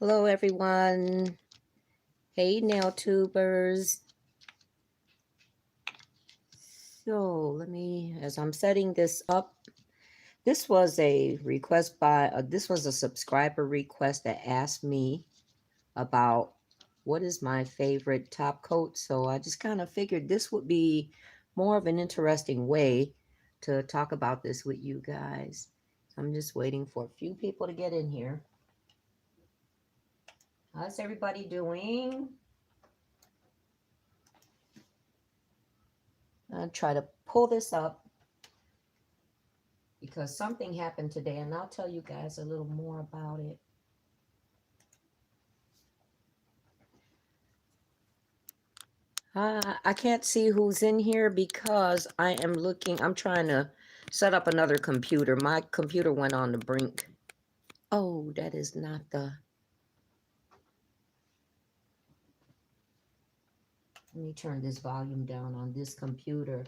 Hello, everyone. Hey, NailTubers. So let me, as I'm setting this up, this was a request by, this was a subscriber request that asked me about what is my favorite top coat. So I just kind of figured this would be more of an interesting way to talk about this with you guys. So I'm just waiting for a few people to get in here. How's everybody doing? I'll try to pull this up because something happened today, and I'll tell you guys a little more about it. I can't see who's in here because I am looking. I'm trying to set up another computer. My computer went on the brink. Oh, that is not the... Let me turn this volume down on this computer.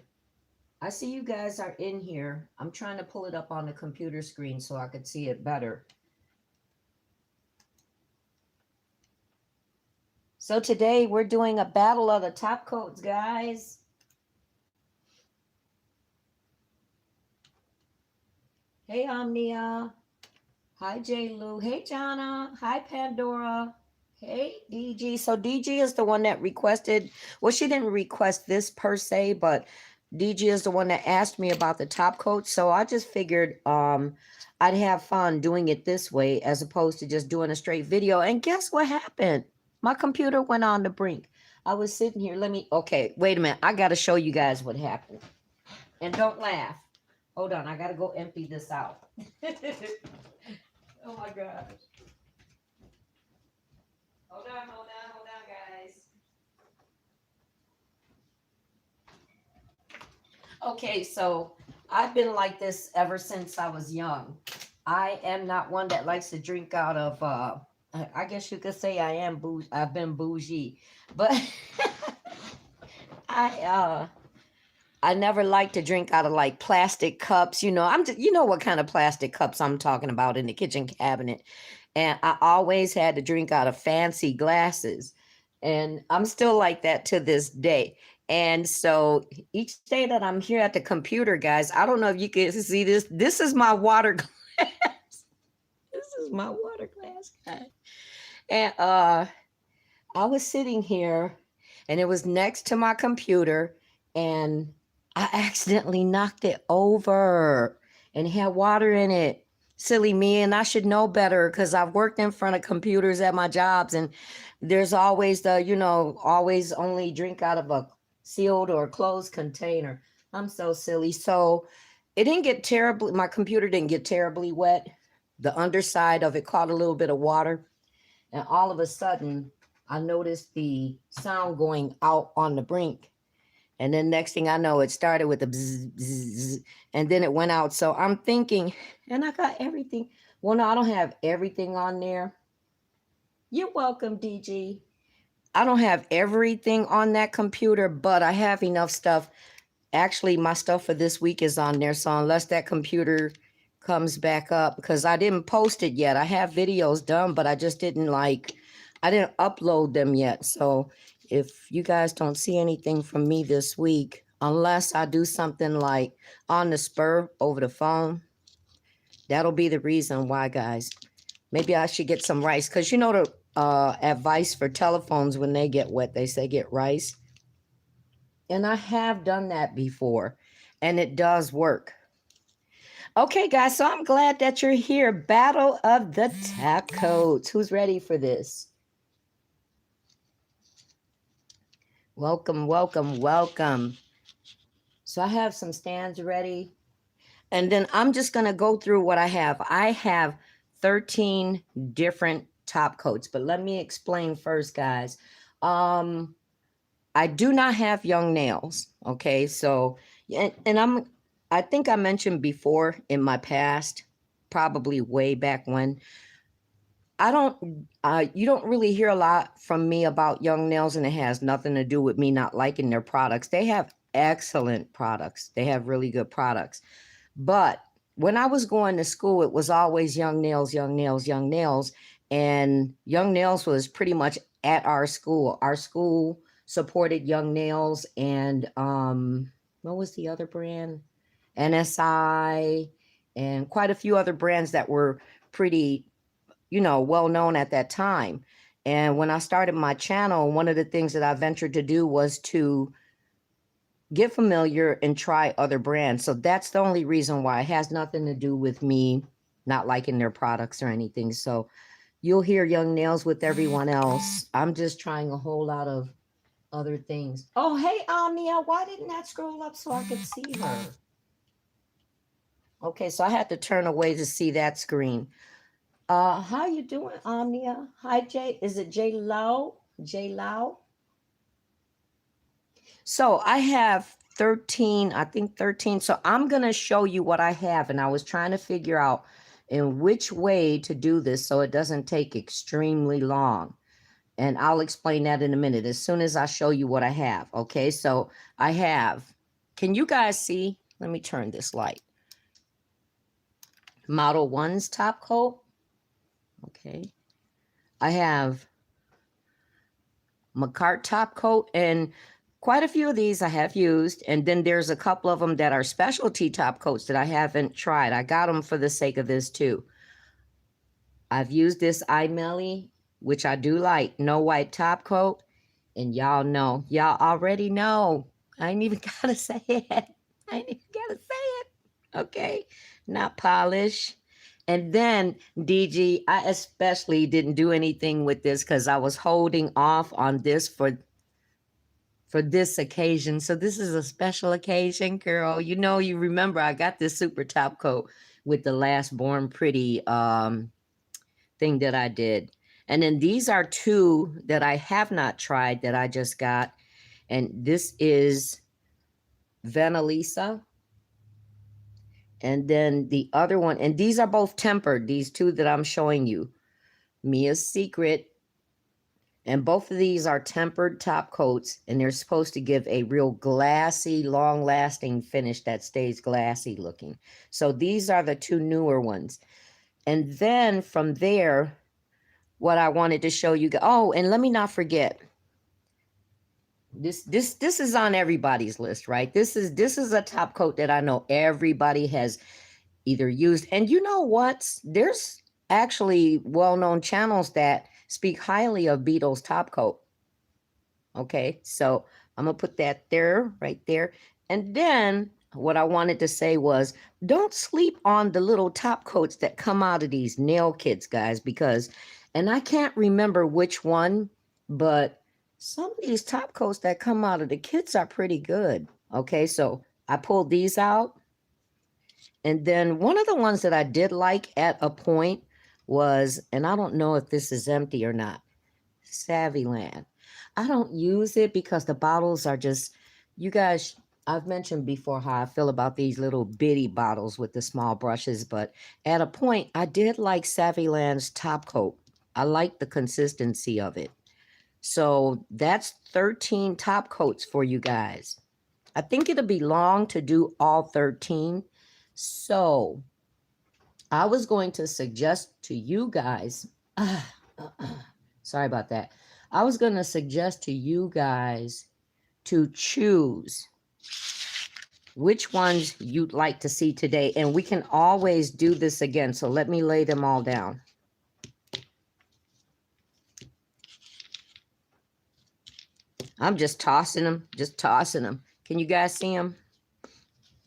I see you guys are in here. I'm trying to pull it up on the computer screen so I could see it better. So today we're doing a battle of the top coats, guys. Hey, Omnia. Hi, J. Lou. Hey, Jana. Hi, Pandora. Hey, DG. So DG is the one that requested, well, she didn't request this per se, but DG is the one that asked me about the top coat. So I just figured I'd have fun doing it this way as opposed to just doing a straight video. And guess what happened? My computer went on the brink. I was sitting here. Okay, wait a minute. I got to show you guys what happened. And don't laugh. Hold on. I got to go empty this out. Oh my gosh. Hold on, guys. Okay, so I've been like this ever since I was young. I am not one that likes to drink out of, I guess you could say I've been bougie, but I never liked to drink out of like plastic cups. You know, you know what kind of plastic cups I'm talking about in the kitchen cabinet. And I always had to drink out of fancy glasses. And I'm still like that to this day. And so each day that I'm here at the computer, guys, I don't know if you can see this. This is my water glass. This is my water glass, guys. And I was sitting here and it was next to my computer and I accidentally knocked it over and it had water in it. Silly me, and I should know better because I've worked in front of computers at my jobs and there's always the, you know, always only drink out of a sealed or closed container. I'm so silly. So it didn't get terribly, my computer didn't get terribly wet. The underside of it caught a little bit of water. And all of a sudden, I noticed the sound going out on the brink. And then next thing I know, it started with a bzz, bzz, and then it went out. So I'm thinking, and I got everything. Well, no, I don't have everything on there. You're welcome, DG. I don't have everything on that computer, but I have enough stuff. Actually, my stuff for this week is on there. So unless that computer comes back up, because I didn't post it yet. I have videos done, but I just didn't I didn't upload them yet. So if you guys don't see anything from me this week, unless I do something like on the spur over the phone, that'll be the reason why, guys. Maybe I should get some rice, because you know the advice for telephones when they get wet, they say get rice. And I have done that before, and it does work. Okay, guys, so I'm glad that you're here. Battle of the Top Coats. Who's ready for this? Welcome, welcome, welcome. So I have some stands ready. And then I'm just going to go through what I have. I have 13 different top coats. But let me explain first, guys. I do not have young nails. Okay, so, and I think I mentioned before in my past, probably way back when, you don't really hear a lot from me about young nails, and it has nothing to do with me not liking their products. They have excellent products. They have really good products. But when I was going to school, it was always young nails, young nails, young nails. And Young Nails was pretty much at our school. Our school supported Young Nails, and what was the other brand? NSI, and quite a few other brands that were pretty, you know, well known at that time. And when I started my channel, one of the things that I ventured to do was to get familiar and try other brands. So that's the only reason why. It has nothing to do with me not liking their products or anything. So you'll hear Young Nails with everyone else. I'm just trying a whole lot of other things. Oh, hey, Omnia, why didn't that scroll up so I could see her? Okay, so I had to turn away to see that screen. How you doing, Omnia? Hi, Jay. Is it J Lau? J Lau? So I have 13, I think 13. So I'm going to show you what I have. And I was trying to figure out in which way to do this so it doesn't take extremely long. And I'll explain that in a minute as soon as I show you what I have. Okay, so I have, can you guys see? Let me turn this light. Model 1's top coat. Okay. I have McCart top coat, and quite a few of these I have used. And then there's a couple of them that are specialty top coats that I haven't tried. I got them for the sake of this too. I've used this iMelly, which I do like, no white top coat. And y'all know, y'all already know. I ain't even gotta say it. I ain't even gotta say it. Okay, not polish. And then DG, I especially didn't do anything with this because I was holding off on this for this occasion. So this is a special occasion, girl. You know, you remember I got this super top coat with the Last Born Pretty thing that I did. And then these are two that I have not tried that I just got. And this is Vanalisa. And then the other one, and these are both tempered, these two that I'm showing you. Mia's Secret. And both of these are tempered top coats, and they're supposed to give a real glassy, long-lasting finish that stays glassy looking. So these are the two newer ones. And then from there, what I wanted to show you, oh, and let me not forget, this is on everybody's list, right? This is a top coat that I know everybody has either used. And you know what? There's actually well-known channels that speak highly of Beetle's top coat. Okay, so I'm gonna put that there, right there. And then what I wanted to say was, don't sleep on the little top coats that come out of these nail kits, guys, because, and I can't remember which one, but some of these top coats that come out of the kits are pretty good. Okay, so I pulled these out. And then one of the ones that I did like at a point was, and I don't know if this is empty or not, Savvyland. I don't use it because the bottles are just, you guys, I've mentioned before how I feel about these little bitty bottles with the small brushes, but at a point, I did like Savvyland's top coat. I like the consistency of it. So that's 13 top coats for you guys. I think it'll be long to do all 13. So I was going to suggest to you guys, sorry about that. I was going to suggest to you guys to choose which ones you'd like to see today. And we can always do this again. So let me lay them all down. I'm just tossing them, Can you guys see them?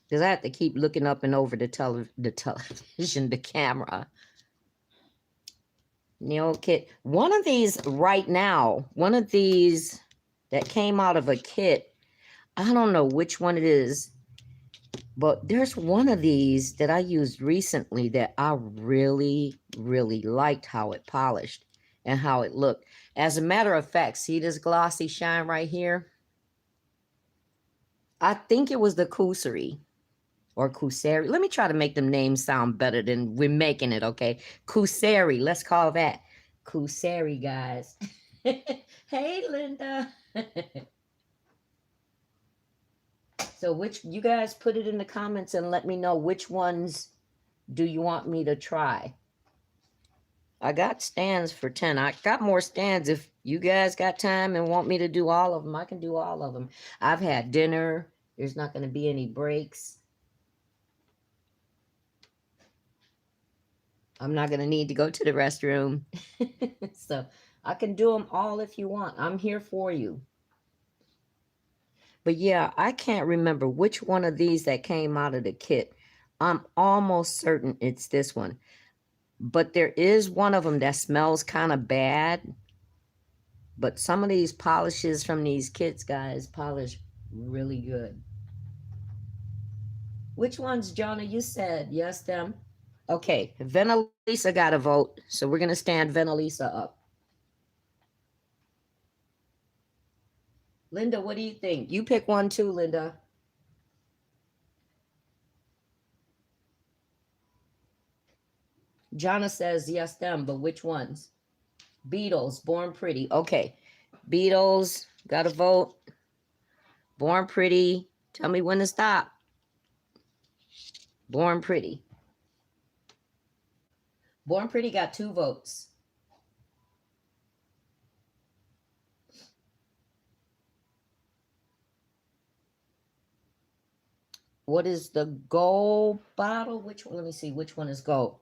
Because I have to keep looking up and over the television, the camera. Nail kit. One of these right now, one of these that came out of a kit, I don't know which one it is, but there's one of these that I used recently that I really, really liked how it polished and how it looked. As a matter of fact, see this glossy shine right here? I think it was the Kusari or Kusari. Let me try to make them names sound better than we're making it, okay? Kusari, let's call that Kusari, guys. Hey, Linda. So which, you guys put it in the comments and let me know which ones do you want me to try. I got stands for 10. I got more stands. If you guys got time and want me to do all of them, I can do all of them. I've had dinner. There's not going to be any breaks. I'm not going to need to go to the restroom. So I can do them all if you want. I'm here for you. But yeah, I can't remember which one of these that came out of the kit. I'm almost certain it's this one. But there is one of them that smells kind of bad. But some of these polishes from these kits, guys, polish really good. Which ones, Jonah? You said yes, them. Okay, Venalisa got a vote. So we're going to stand Venalisa up. Linda, what do you think? You pick one too, Linda. Jonna says yes, them, but which ones? Beatles, Born Pretty. Okay, Beatles, got a vote. Born Pretty, tell me when to stop. Born Pretty. Born Pretty got 2 votes. What is the gold bottle? Which one? Let me see. Which one is gold?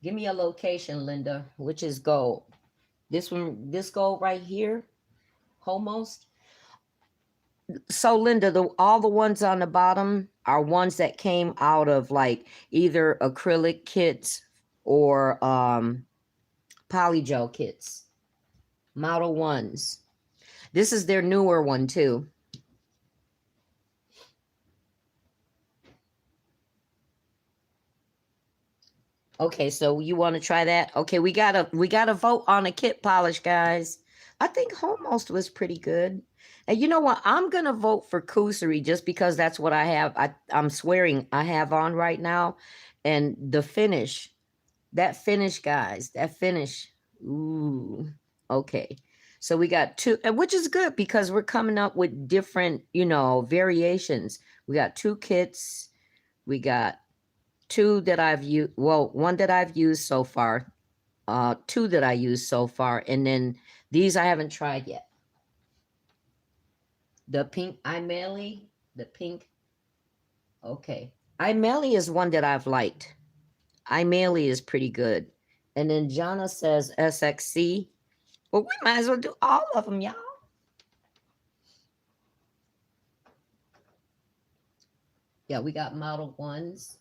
Give me a location, Linda. Which is gold? This one, this gold right here? Almost. So Linda, all the ones on the bottom are ones that came out of like either acrylic kits or polygel kits. Model 1s. This is their newer one too. Okay, so you want to try that? Okay, we got a vote on a kit polish, guys. I think Almost was pretty good. And you know what? I'm gonna vote for Kusery just because that's what I have. I'm swearing I have on right now. And the finish, that finish, guys, that finish. Ooh, okay. So we got 2, and which is good because we're coming up with different, variations. We got 2 kits. We got 2 that I've used. Well, 1 that I've used so far. 2 that I used so far. And then these I haven't tried yet. The pink Imeli, the pink. Okay. Imeli is one that I've liked. Imeli is pretty good. And then Jonna says SXC. Well, we might as well do all of them, y'all. Yeah, we got model 1s.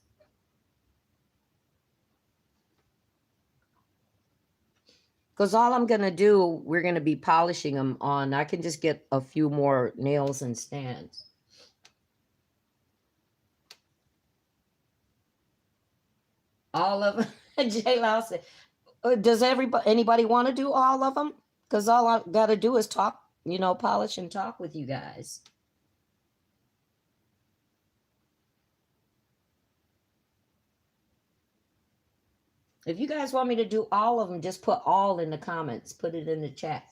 Because all I'm going to do, we're going to be polishing them on. I can just get a few more nails and stands. All of them. J. Lau said, does anybody want to do all of them? Because all I got to do is talk, polish and talk with you guys. If you guys want me to do all of them, just put all in the comments. Put it in the chat.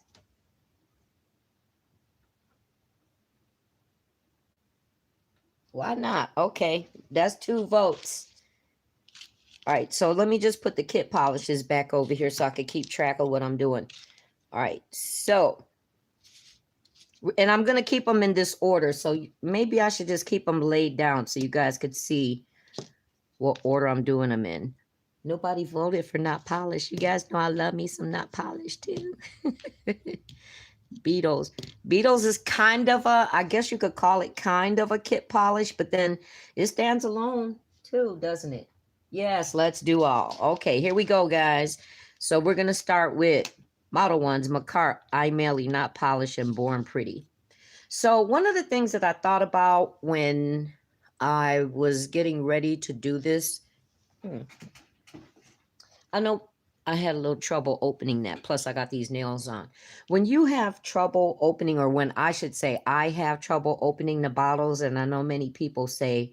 Why not? Okay, that's 2 votes. All right, so let me just put the kit polishes back over here so I can keep track of what I'm doing. All right, so, and I'm going to keep them in this order. So maybe I should just keep them laid down so you guys could see what order I'm doing them in. Nobody voted for not polished. You guys know I love me some not polished too. Beatles. Beatles is kind of I guess you could call it kind of a kit polish, but then it stands alone too, doesn't it? Yes, let's do all. Okay, here we go, guys. So we're going to start with model 1s, Macart, Imeli, not polished and Born Pretty. So one of the things that I thought about when I was getting ready to do this, I know I had a little trouble opening that. Plus, I got these nails on. When you have trouble opening, or when I should say I have trouble opening the bottles, and I know many people say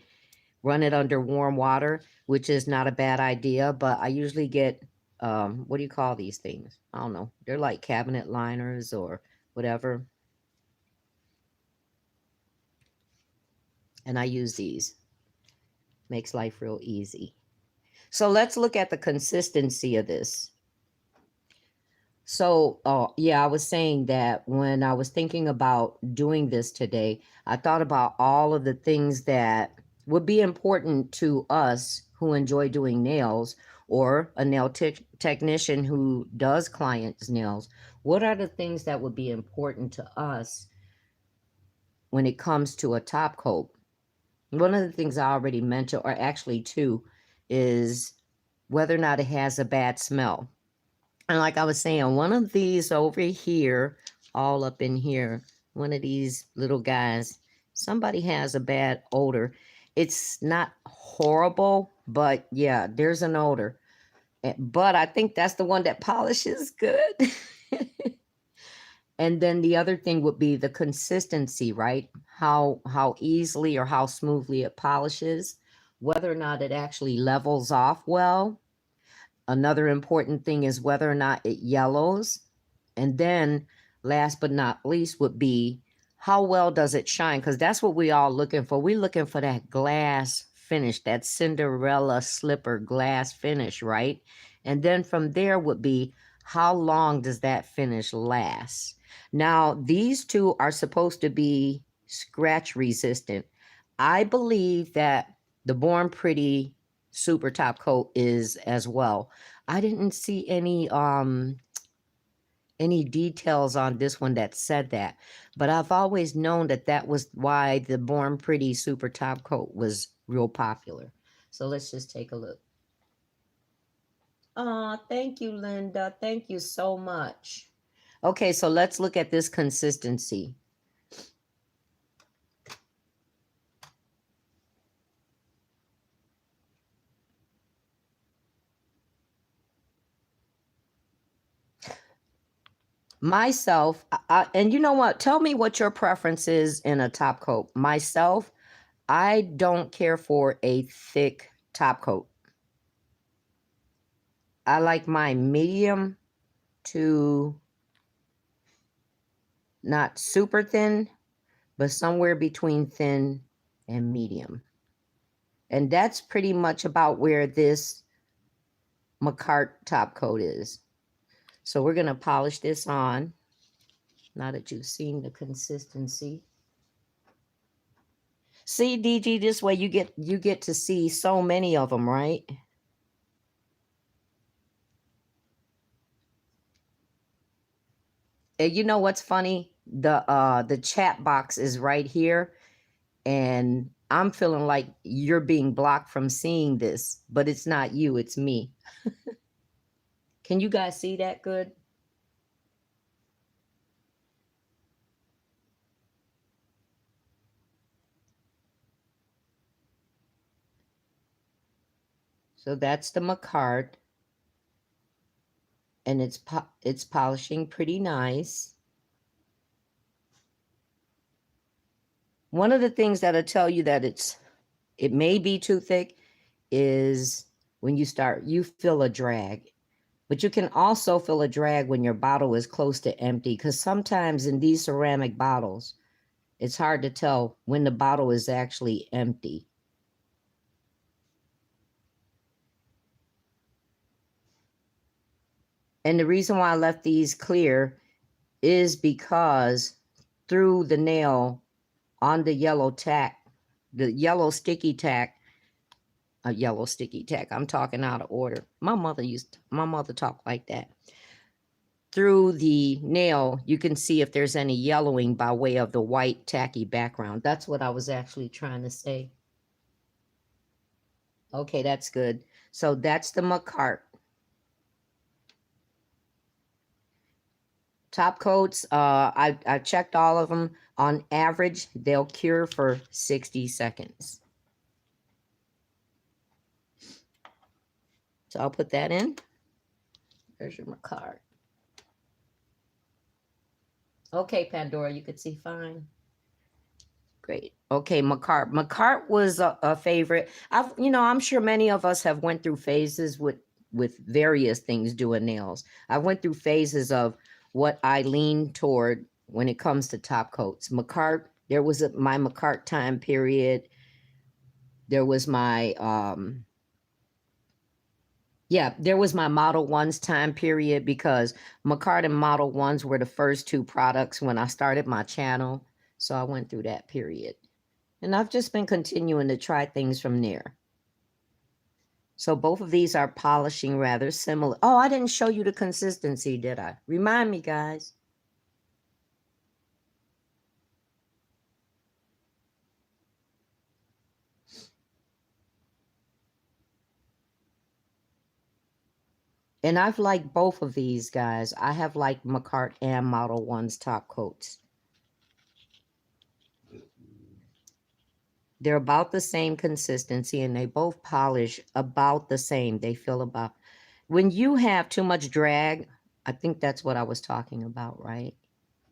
run it under warm water, which is not a bad idea, but I usually get, what do you call these things? I don't know. They're like cabinet liners or whatever. And I use these. Makes life real easy. So let's look at the consistency of this. So, yeah, I was saying that when I was thinking about doing this today, I thought about all of the things that would be important to us who enjoy doing nails, or a nail technician who does clients' nails. What are the things that would be important to us when it comes to a top coat? One of the things I already mentioned, or actually two, is whether or not it has a bad smell. And like I was saying, one of these over here, all up in here, one of these little guys, somebody has a bad odor. It's not horrible, but yeah, there's an odor. But I think that's the one that polishes good. And then the other thing would be the consistency, right? How easily or how smoothly it polishes, whether or not it actually levels off well. Another important thing is whether or not it yellows. And then last but not least would be how well does it shine? Because that's what we all looking for. We're looking for that glass finish, that Cinderella slipper glass finish, right? And then from there would be how long does that finish last? Now, these two are supposed to be scratch resistant. I believe that the Born Pretty Super Top Coat is as well. I didn't see any details on this one that said that, but I've always known that that was why the Born Pretty Super Top Coat was real popular. So let's just take a look. Oh, thank you, Linda. Thank you so much. Okay, so let's look at this consistency. Myself, and you know what? Tell me what your preference is in a top coat. Myself, I don't care for a thick top coat. I like my medium to not super thin, but somewhere between thin and medium. And that's pretty much about where this McCart top coat is. So we're going to polish this on. Now that you've seen the consistency. See, DG, this way you get to see so many of them, right? And you know what's funny? The chat box is right here, and I'm feeling like you're being blocked from seeing this, but it's not you, it's me. Can you guys see that good? So that's the Macard, and it's polishing pretty nice. One of the things that'll tell you that it may be too thick is when you feel a drag. But you can also feel a drag when your bottle is close to empty, because sometimes in these ceramic bottles, it's hard to tell when the bottle is actually empty. And the reason why I left these clear is because through the nail on the yellow tack, the yellow sticky tack, I'm talking out of order. My mother talked like that. Through the nail, you can see if there's any yellowing by way of the white tacky background. That's what I was actually trying to say. Okay, that's good. So that's the Macart. Top coats, I checked all of them. On average, they'll cure for 60 seconds. So I'll put that in. There's your Macart. Okay, Pandora, you could see fine. Great. Okay, Macart. Macart was a favorite. I'm sure many of us have went through phases with various things doing nails. I went through phases of what I lean toward when it comes to top coats. Macart, there was my Macart time period. There was my Yeah, there was my Model 1s time period because Macart and Model 1s were the first two products when I started my channel. So I went through that period. And I've just been continuing to try things from there. So both of these are polishing rather similar. Oh, I didn't show you the consistency, did I? Remind me, guys. And I've liked both of these, guys. I have liked Macart and Model 1's top coats. They're about the same consistency and they both polish about the same. They feel about, when you have too much drag, I think that's what I was talking about, right?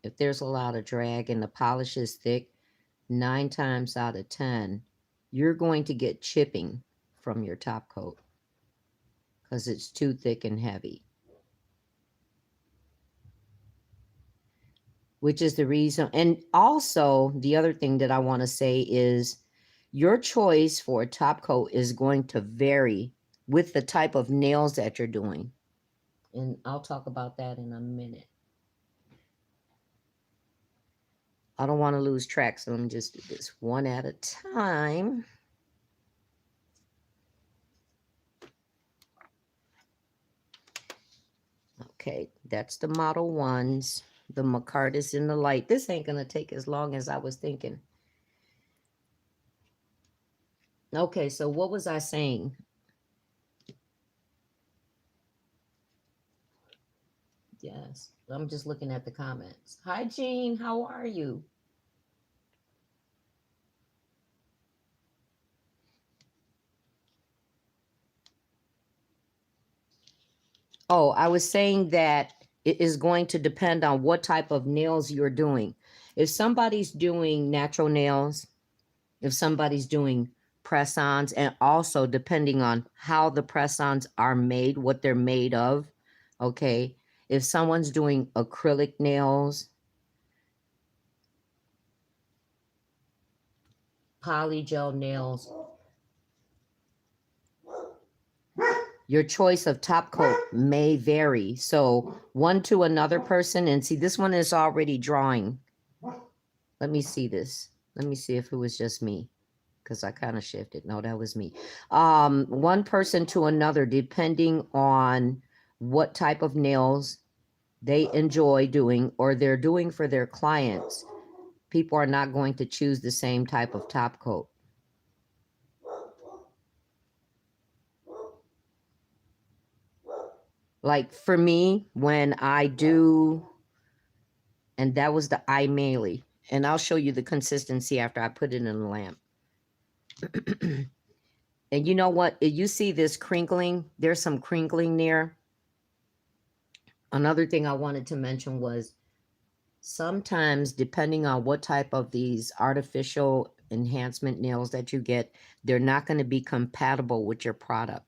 If there's a lot of drag and the polish is thick, 9 times out of 10, you're going to get chipping from your top coat because it's too thick and heavy. Which is the reason. And also, the other thing that I want to say is your choice for a top coat is going to vary with the type of nails that you're doing. And I'll talk about that in a minute. I don't want to lose track, so let me just do this one at a time. Okay, that's the Model 1s. The Macart is in the light. This ain't going to take as long as I was thinking. Okay, so what was I saying? Yes, I'm just looking at the comments. Hi, Jean. How are you? Oh, I was saying that it is going to depend on what type of nails you're doing. If somebody's doing natural nails, if somebody's doing press-ons, and also depending on how the press-ons are made, what they're made of, okay? If someone's doing acrylic nails, polygel nails, your choice of top coat may vary. So one to another person, and see, this one is already drawing. Let me see this. Let me see if it was just me, because I kind of shifted. No, that was me. One person to another, depending on what type of nails they enjoy doing or they're doing for their clients. People are not going to choose the same type of top coat. Like for me, when I do, and that was the iMaily, and I'll show you the consistency after I put it in the lamp. And you know what? You see this crinkling? There's some crinkling there. Another thing I wanted to mention was sometimes, depending on what type of these artificial enhancement nails that you get, they're not going to be compatible with your product.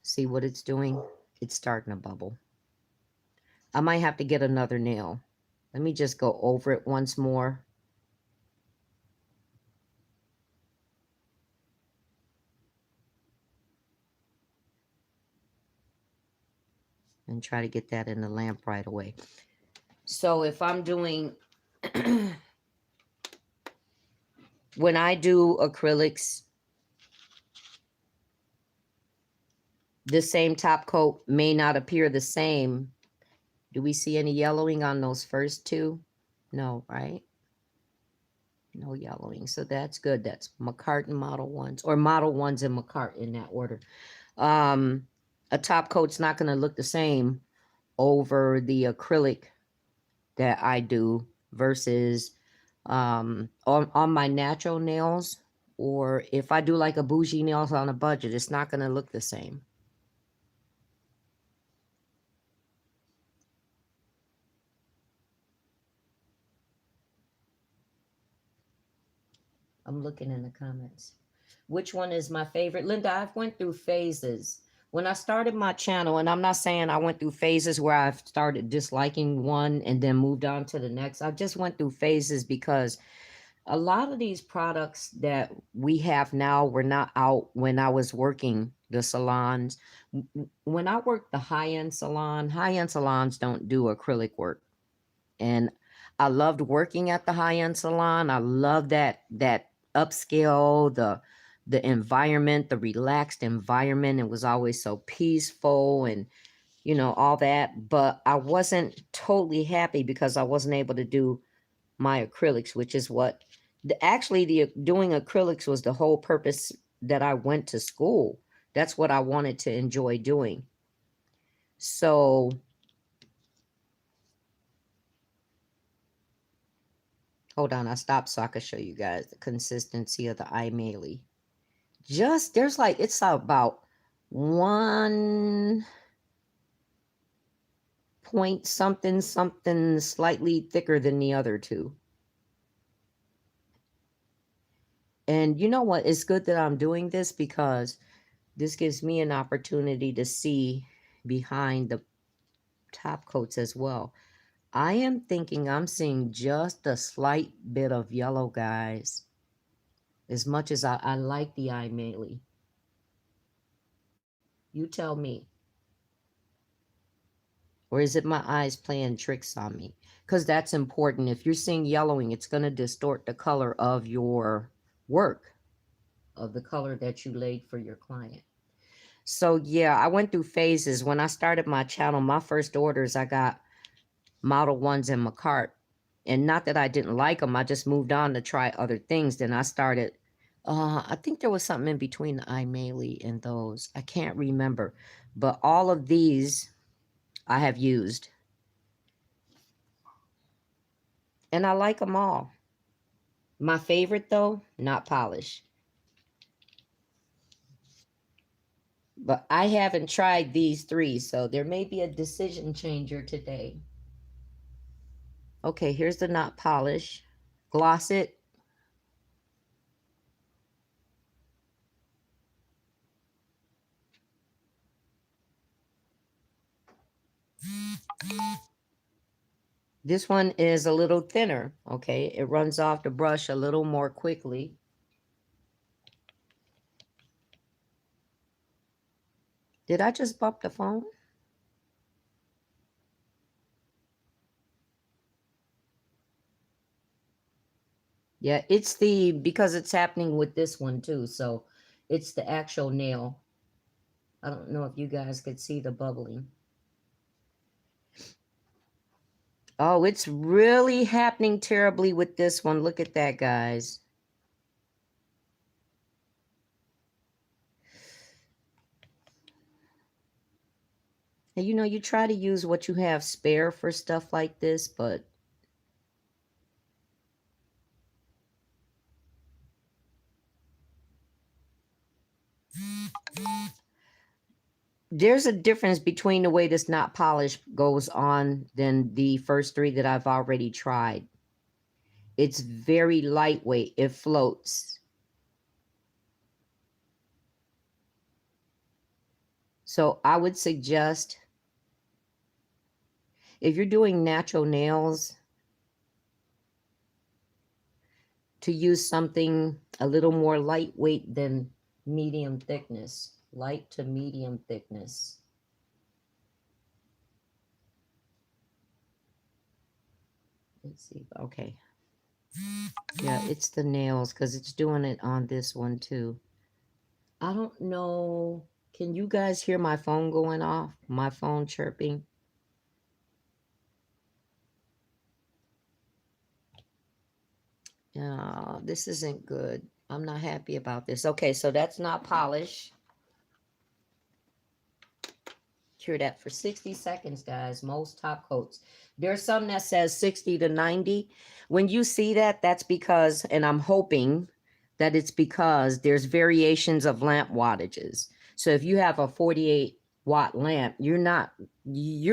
See what it's doing? It's starting to bubble. I might have to get another nail. Let me just go over it once more. And try to get that in the lamp right away. So if I'm doing, when I do acrylics, the same top coat may not appear the same. Do we see any yellowing on those first two? No, right? No yellowing. So that's good. That's Macart and Model 1s, or Model 1s and Macart in that order. A top coat's not going to look the same over the acrylic that I do versus on my natural nails, or if I do like a bougie nails on a budget, it's not going to look the same. I'm looking in the comments. Which one is my favorite? Linda, I've went through phases. When I started my channel, and I'm not saying I went through phases where I've started disliking one and then moved on to the next. I just went through phases because a lot of these products that we have now were not out when I was working the salons. When I work the high-end salons don't do acrylic work. And I loved working at the high-end salon. I love that upscale, the environment, the relaxed environment. It was always so peaceful and all that. But I wasn't totally happy because I wasn't able to do my acrylics, which is what the doing acrylics was the whole purpose that I went to school. That's what I wanted to enjoy doing. So hold on, I stopped so I could show you guys the consistency of the iMaili. There's like, it's about 1 point something slightly thicker than the other two. And you know what? It's good that I'm doing this because this gives me an opportunity to see behind the top coats as well. I am thinking I'm seeing just a slight bit of yellow, guys. As much as I like the iMaili. You tell me. Or is it my eyes playing tricks on me? Because that's important. If you're seeing yellowing, it's going to distort the color of your work, of the color that you laid for your client. So yeah, I went through phases. When I started my channel, my first orders, I got Model 1s in my cart. And not that I didn't like them, I just moved on to try other things. Then I started, I think there was something in between the iMaili and those. I can't remember. But all of these I have used. And I like them all. My favorite, though, not polish. But I haven't tried these three, so there may be a decision changer today. Okay, here's the not polish. Gloss it. This one is a little thinner, okay? It runs off the brush a little more quickly. Did I just bump the phone? Yeah, it's because it's happening with this one too, so it's the actual nail. I don't know if you guys could see the bubbling. Oh, it's really happening terribly with this one. Look at that, guys. And you try to use what you have spare for stuff like this, but there's a difference between the way this not polished goes on than the first three that I've already tried. It's very lightweight. It floats. So I would suggest, if you're doing natural nails, to use something a little more lightweight than medium thickness. Light to medium thickness. Let's see. Okay. Yeah, it's the nails because it's doing it on this one too. I don't know. Can you guys hear my phone going off? My phone chirping? This isn't good. I'm not happy about this. Okay, so that's not polish. Cure that for 60 seconds, guys. Most top coats. There's some that says 60 to 90. When you see that, that's because, and I'm hoping that it's because there's variations of lamp wattages. So if you have a 48 watt lamp, you're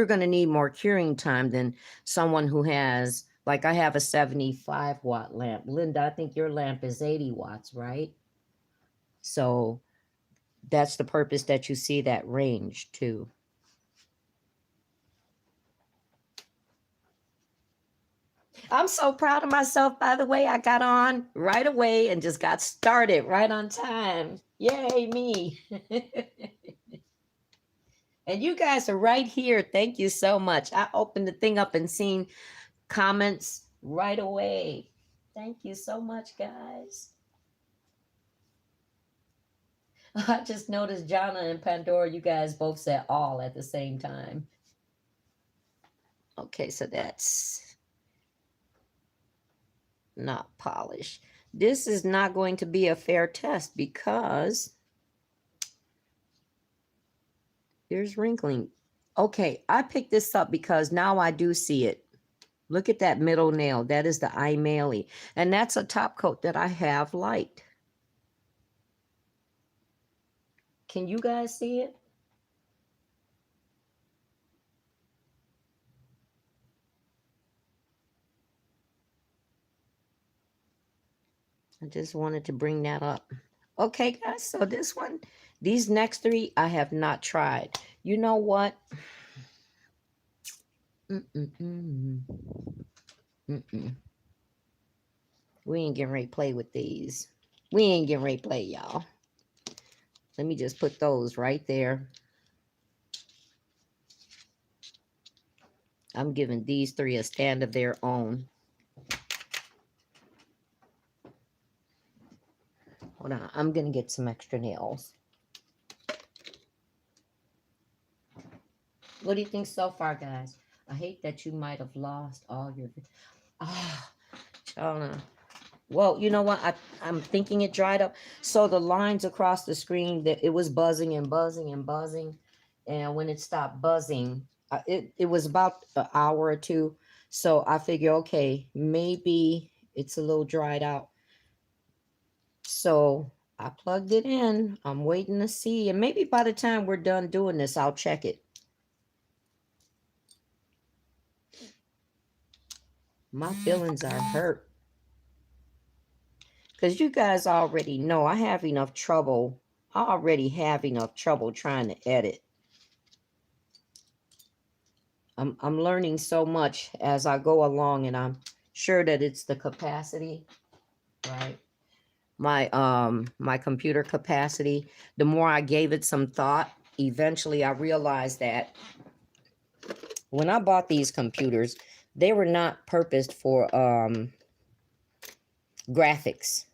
going to need more curing time than someone who has, like I have a 75 watt lamp. Linda, I think your lamp is 80 watts, right? So that's the purpose that you see that range too. I'm so proud of myself, by the way. I got on right away and just got started right on time. Yay, me. And you guys are right here. Thank you so much. I opened the thing up and seen comments right away. Thank you so much, guys. I just noticed Jana and Pandora, you guys both said all at the same time. Okay, so that's not polished. This is not going to be a fair test because there's wrinkling. Okay, I picked this up because now I do see it. Look at that middle nail. That is the iMaily. And that's a top coat that I have light. Can you guys see it? I just wanted to bring that up. Okay, guys, so this one, these next three, I have not tried. You know what? We ain't getting ready to play with these. We ain't getting ready to play, y'all. Let me just put those right there. I'm giving these three a stand of their own. Hold on, I'm going to get some extra nails. What do you think so far, guys? I hate that you might have lost all your... Ah, Chana. Well, you know what? I'm thinking it dried up. So the lines across the screen, that it was buzzing and buzzing and buzzing. And when it stopped buzzing, it was about an hour or two. So I figure, okay, maybe it's a little dried out. So I plugged it in. I'm waiting to see. And maybe by the time we're done doing this, I'll check it. My feelings are hurt. Because you guys already know I have enough trouble. I already have enough trouble trying to edit. I'm learning so much as I go along, and I'm sure that it's the capacity, right? My computer capacity. The more I gave it some thought, eventually I realized that when I bought these computers, they were not purposed for graphics.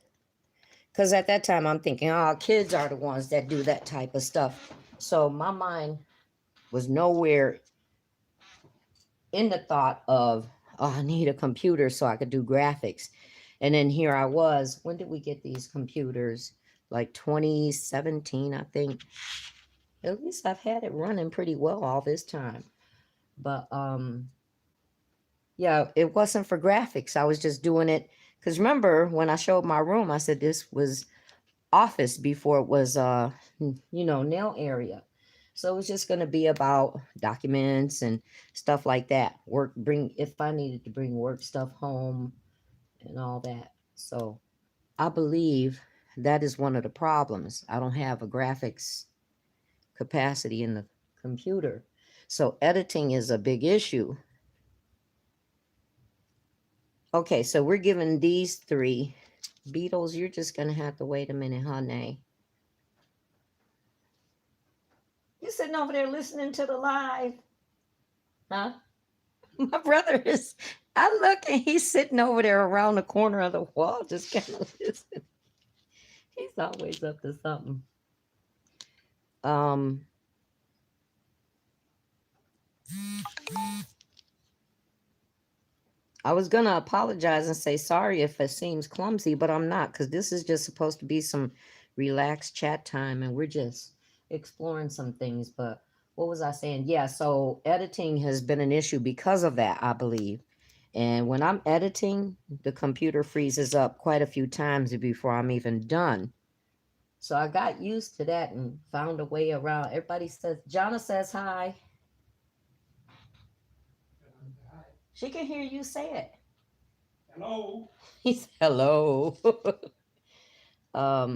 Because at that time I'm thinking, oh, kids are the ones that do that type of stuff. So my mind was nowhere in the thought of, oh, I need a computer so I could do graphics. And then here I was. When did we get these computers? Like 2017, I think. At least I've had it running pretty well all this time. But yeah, it wasn't for graphics. I was just doing it because remember when I showed my room, I said this was office before it was nail area. So it was just going to be about documents and stuff like that. If I needed to bring work stuff home and all that. So I believe that is one of the problems. I don't have a graphics capacity in the computer. So editing is a big issue. Okay, so we're giving these three. Beetles, you're just going to have to wait a minute, honey. You're sitting over there listening to the live. Huh? My brother is, I look and he's sitting over there around the corner of the wall, just kind of listening. He's always up to something. I was going to apologize and say sorry if it seems clumsy, but I'm not, because this is just supposed to be some relaxed chat time, and we're just exploring some things. But what was I saying? Yeah, so editing has been an issue because of that, I believe. And when I'm editing, the computer freezes up quite a few times before I'm even done. So I got used to that and found a way around. Everybody says, Jonna says hi. She can hear you say it. Hello. He said hello. I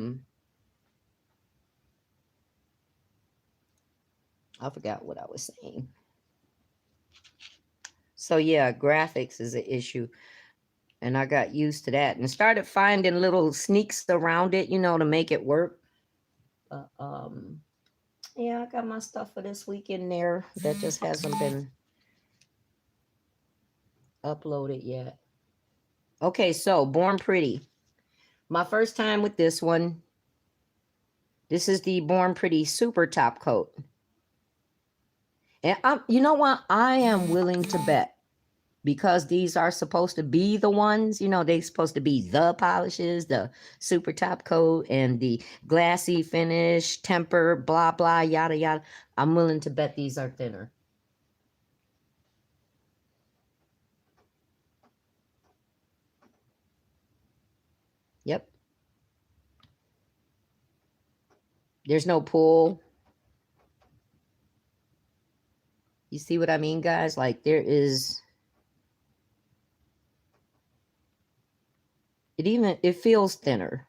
forgot what I was saying. So yeah, graphics is an issue. And I got used to that and started finding little sneaks around it, you know, to make it work. Yeah, I got my stuff for this week in there that just hasn't been uploaded yet. Okay, so Born Pretty. My first time with this one. This is the Born Pretty Super Top Coat. And you know what? I am willing to bet, because these are supposed to be the ones, you know, they're supposed to be the polishes, the super top coat and the glassy finish, temper, blah, blah, yada, yada. I'm willing to bet these are thinner. Yep. There's no pull. You see what I mean, guys? Like there is... It feels thinner.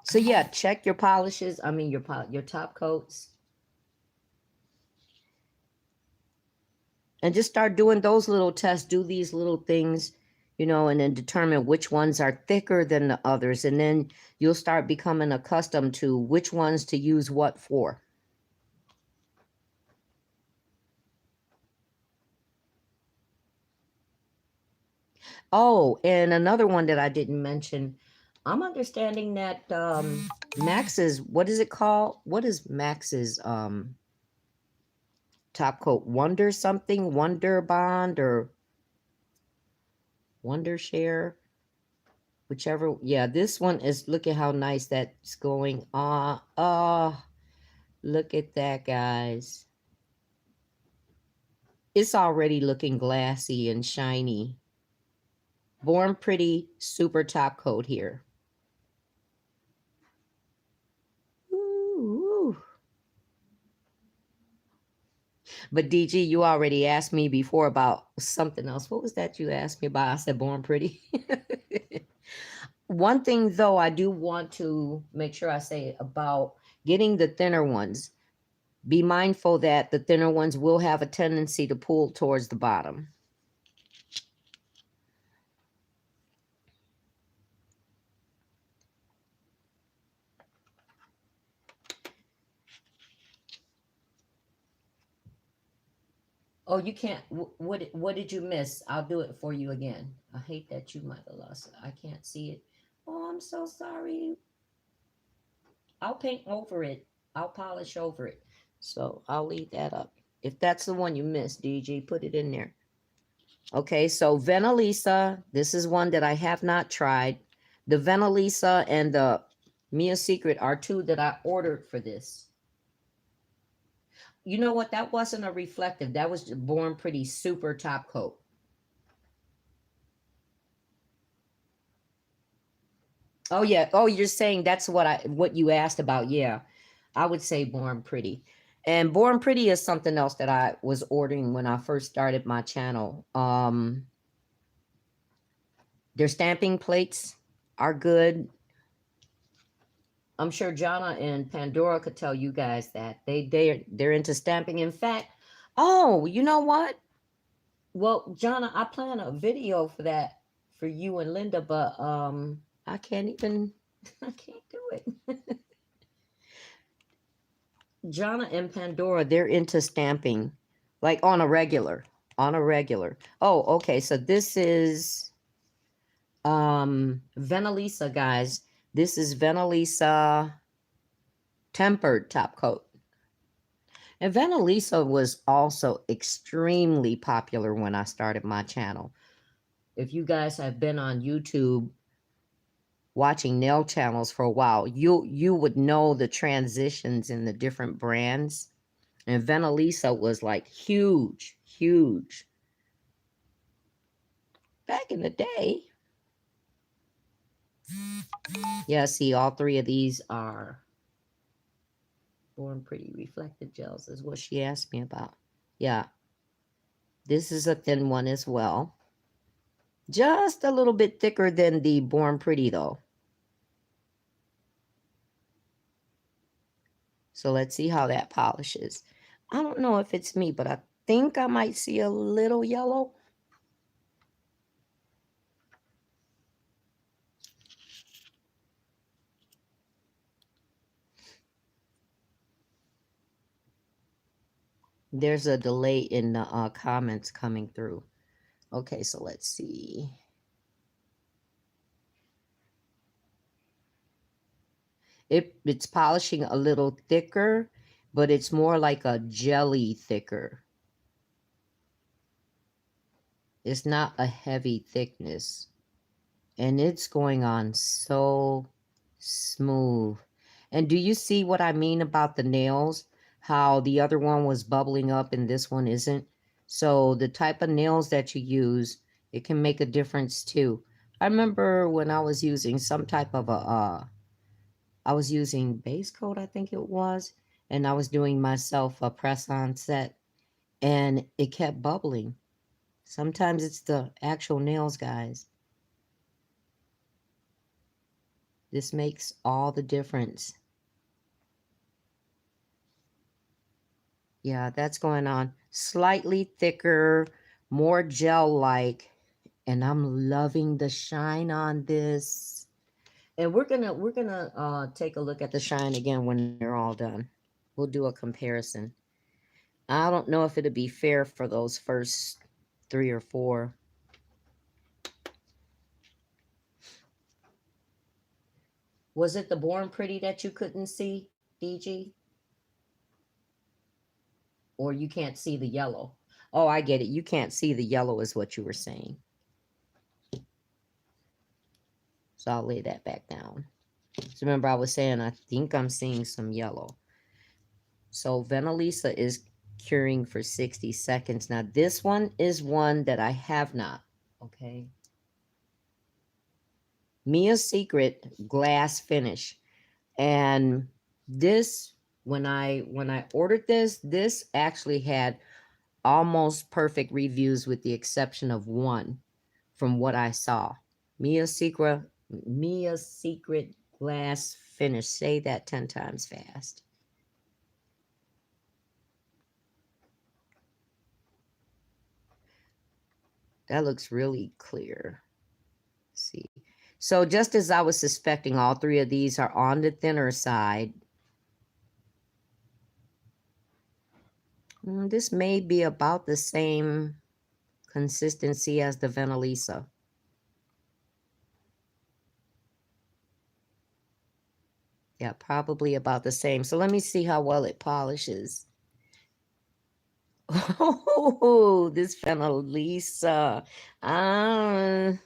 So yeah, check your polishes. I mean your top coats. And just start doing those little tests. Do these little things, you know, and then determine which ones are thicker than the others. And then you'll start becoming accustomed to which ones to use what for. Oh, and another one that I didn't mention, I'm understanding that Max's, what is it called? What is Max's top coat? Wonder something? Wonder Bond or Wonder Share? Whichever. Yeah, this one is, look at how nice that's going on. Oh, look at that, guys. It's already looking glassy and shiny. Born Pretty Super Top Coat here. Ooh. But DG, you already asked me before about something else. What was that you asked me about? I said Born Pretty. One thing, though, I do want to make sure I say about getting the thinner ones. Be mindful that the thinner ones will have a tendency to pull towards the bottom. Oh, you can't. What did you miss? I'll do it for you again. I hate that you might have lost it. I can't see it. Oh, I'm so sorry. I'll paint over it. I'll polish over it. So I'll leave that up. If that's the one you missed, DG, put it in there. Okay, so Venalisa. This is one that I have not tried. The Venalisa and the Mia Secret are two that I ordered for this. You know what? That wasn't a reflective. That was Born Pretty Super Top Coat. Oh yeah. Oh, you're saying that's what you asked about. Yeah. I would say Born Pretty. And Born Pretty is something else that I was ordering when I first started my channel. Their stamping plates are good. I'm sure Jonna and Pandora could tell you guys that they're into stamping. In fact, oh, you know what? Well, Jonna, I plan a video for that for you and Linda, but I can't even I can't do it. Jonna and Pandora, they're into stamping, like on a regular. Oh, okay. So this is Venalisa, guys. This is Venalisa tempered top coat. And Venalisa was also extremely popular when I started my channel. If you guys have been on YouTube watching nail channels for a while, you would know the transitions in the different brands. And Venalisa was like huge, huge. Back in the day. Yeah, see, all three of these are Born Pretty reflective gels is what she asked me about. Yeah. This is a thin one as well. Just a little bit thicker than the Born Pretty, though. So let's see how that polishes. I don't know if it's me, but I think I might see a little yellow. There's a delay in the comments coming through. Okay, so let's see. It's polishing a little thicker, but it's more like a jelly thicker. It's not a heavy thickness. And it's going on so smooth. And do you see what I mean about the nails? How the other one was bubbling up and this one isn't? So the type of nails that you use, it can make a difference too. I remember when I was using some type of I was using base coat, I think it was, and I was doing myself a press-on set, and it kept bubbling. Sometimes it's the actual nails, guys. This makes all the difference. Yeah, that's going on. Slightly thicker, more gel-like, and I'm loving the shine on this. And we're gonna take a look at the shine again when they're all done. We'll do a comparison. I don't know if it'd be fair for those first 3 or 4. Was it the Born Pretty that you couldn't see, DG? Or you can't see the yellow? Oh, I get it. You can't see the yellow is what you were saying. So I'll lay that back down. So remember I was saying I think I'm seeing some yellow. So Venalisa is curing for 60 seconds. Now this one is one that I have not. Okay. Mia's Secret glass finish. And this, when I ordered this actually had almost perfect reviews with the exception of one from what I saw. Mia's Secret glass finish. Say that 10 times fast. That looks really clear. Let's see. So just as I was suspecting, all 3 of these are on the thinner side. This may be about the same consistency as the Venalisa. Yeah, probably about the same. So let me see how well it polishes. Oh, this Venalisa. I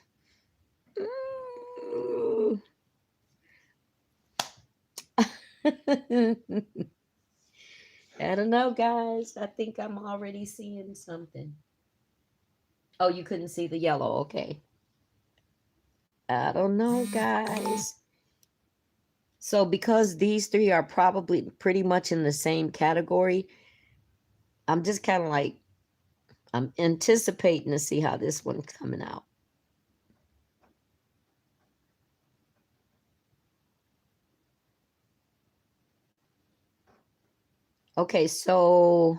don't know, guys. I think I'm already seeing something. Oh, you couldn't see the yellow. Okay. I don't know, guys. So because these 3 are probably pretty much in the same category, I'm just kind of like, I'm anticipating to see how this one's coming out. Okay, so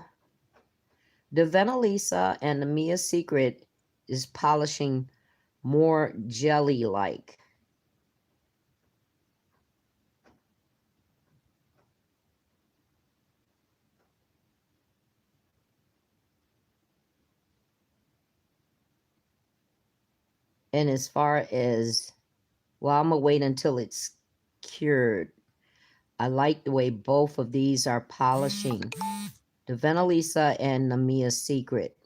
the Venalisa and the Mia Secret is polishing more jelly-like. And as far as, well, I'm going to wait until it's cured. I like the way both of these are polishing. The Venalisa and the Mia Secret.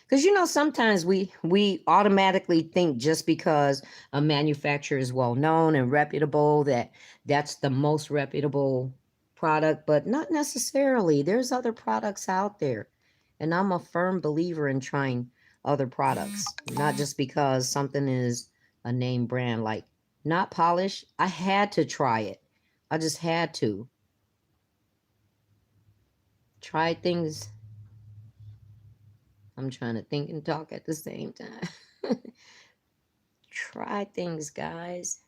Because, you know, sometimes we automatically think just because a manufacturer is well known and reputable that that's the most reputable product, but not necessarily. There's other products out there. And I'm a firm believer in trying other products, not just because something is a name brand. Like, not polish, I had to try it. I just had to. Try things. I'm trying to think and talk at the same time. Try things, guys.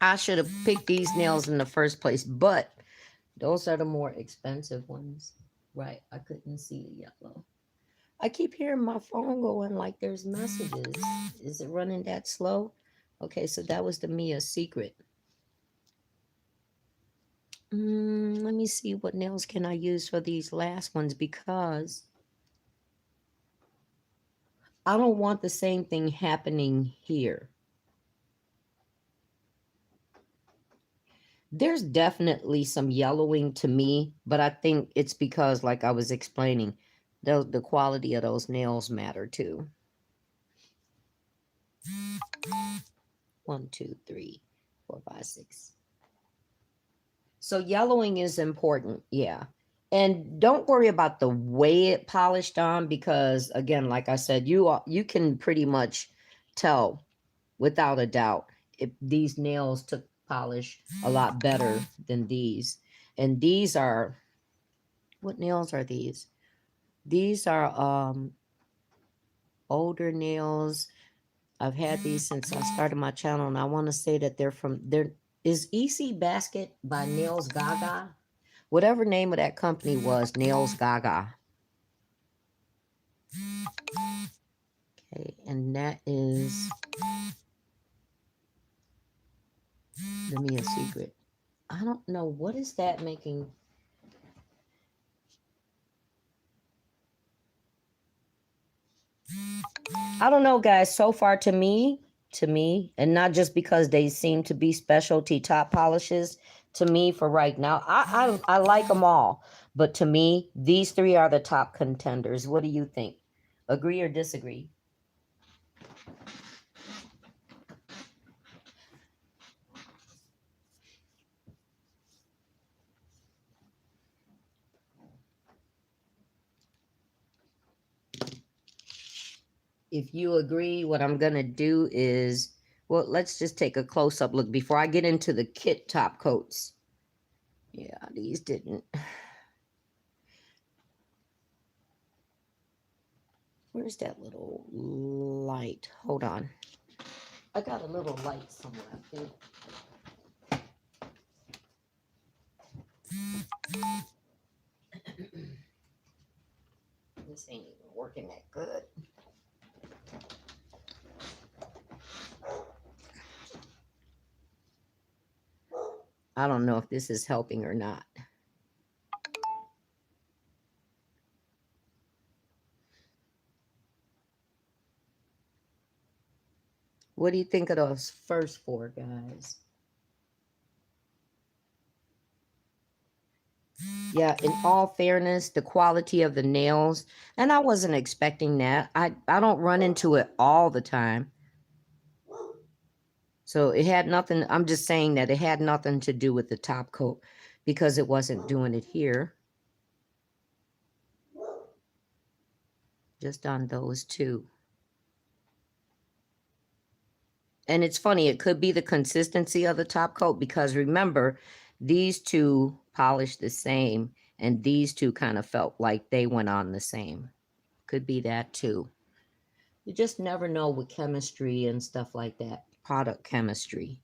I should have picked these nails in the first place, but those are the more expensive ones. Right, I couldn't see the yellow. I keep hearing my phone going like there's messages. Is it running that slow? Okay, so that was the Mia Secret. Let me see what nails can I use for these last ones, because I don't want the same thing happening here. There's definitely some yellowing to me, but I think it's because, like I was explaining, the quality of those nails matter too. 1, 2, 3, 4, 5, 6. So yellowing is important, yeah. And don't worry about the way it polished on, because again, like I said, you can pretty much tell without a doubt if these nails took polish a lot better than these. And these are, what nails are these? These are older nails. I've had these since I started my channel, and I want to say that there is EC Basket by Nails Gaga. Whatever name of that company was, Nails Gaga. Okay, and that is the Mia Secret. I don't know, what is that making? I don't know, guys. So far, to me, and not just because they seem to be specialty top polishes, to me, for right now, I like them all. But to me, these three are the top contenders. What do you think? Agree or disagree? If you agree, what I'm going to do is, well, let's just take a close-up look before I get into the kit top coats. Yeah, these didn't. Where's that little light? Hold on. I got a little light somewhere, I think. This ain't even working that good. I don't know if this is helping or not. What do you think of those first four, guys? Yeah, in all fairness, the quality of the nails, and I wasn't expecting that. I don't run into it all the time. So it had nothing, I'm just saying that it had nothing to do with the top coat, because it wasn't doing it here. Just on those two. And it's funny, it could be the consistency of the top coat, because remember, these two polished the same, and these two kind of felt like they went on the same. Could be that too. You just never know with chemistry and stuff like that, product chemistry.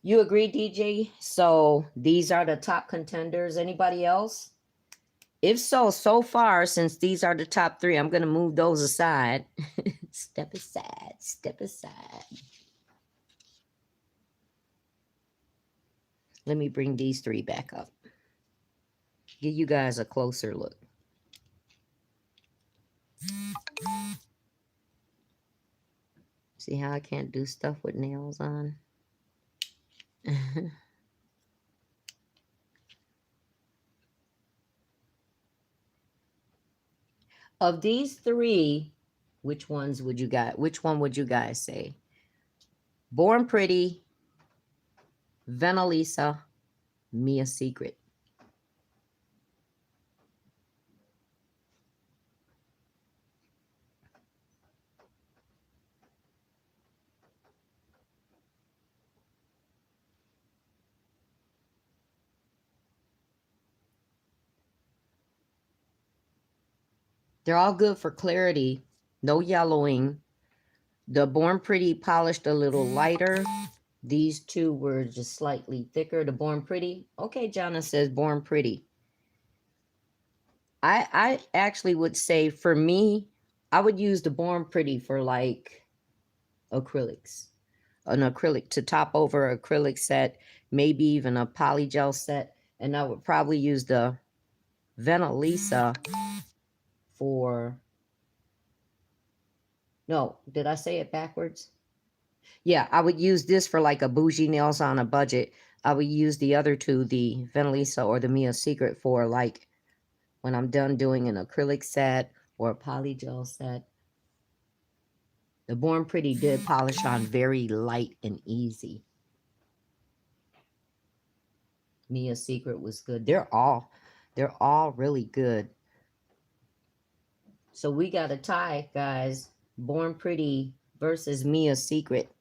You agree, DJ? So these are the top contenders. Anybody else? If so, so far, since these are the top three, I'm going to move those aside. Step aside, step aside. Let me bring these three back up. Give you guys a closer look. See how I can't do stuff with nails on? Of these three, which ones would you guys, which one would you guys say? Born Pretty, Venalisa, Mia Secret. They're all good for clarity, no yellowing. The Born Pretty polished a little lighter. These two were just slightly thicker. The Born Pretty. Okay, Jonna says Born Pretty. I actually would say for me, I would use the Born Pretty for like acrylics. An acrylic to top over acrylic set, maybe even a polygel set. And I would probably use the Venalisa for, no, did I say it backwards? Yeah, I would use this for like a bougie nails on a budget. I would use the other two, the Venalisa or the Mia Secret, for like when I'm done doing an acrylic set or a polygel set. The Born Pretty did polish on very light and easy. Mia Secret was good. They're all really good. So we got a tie, guys. Born Pretty versus Mia Secret.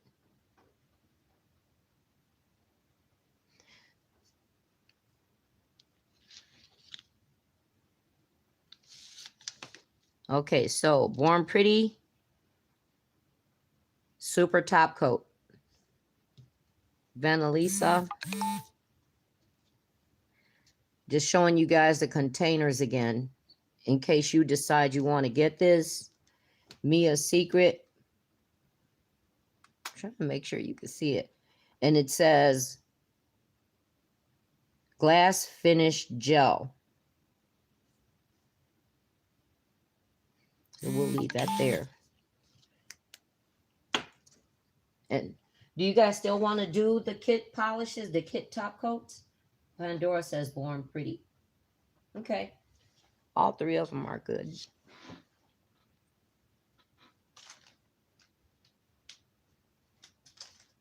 Okay, so Born Pretty, super top coat. Venalisa. Just showing you guys the containers again, in case you decide you want to get this. Mia Secret. I'm trying to make sure you can see it. And it says glass finish gel. So we'll leave that there. And do you guys still want to do the kit polishes, the kit top coats? Pandora says Born Pretty. Okay. All three of them are good.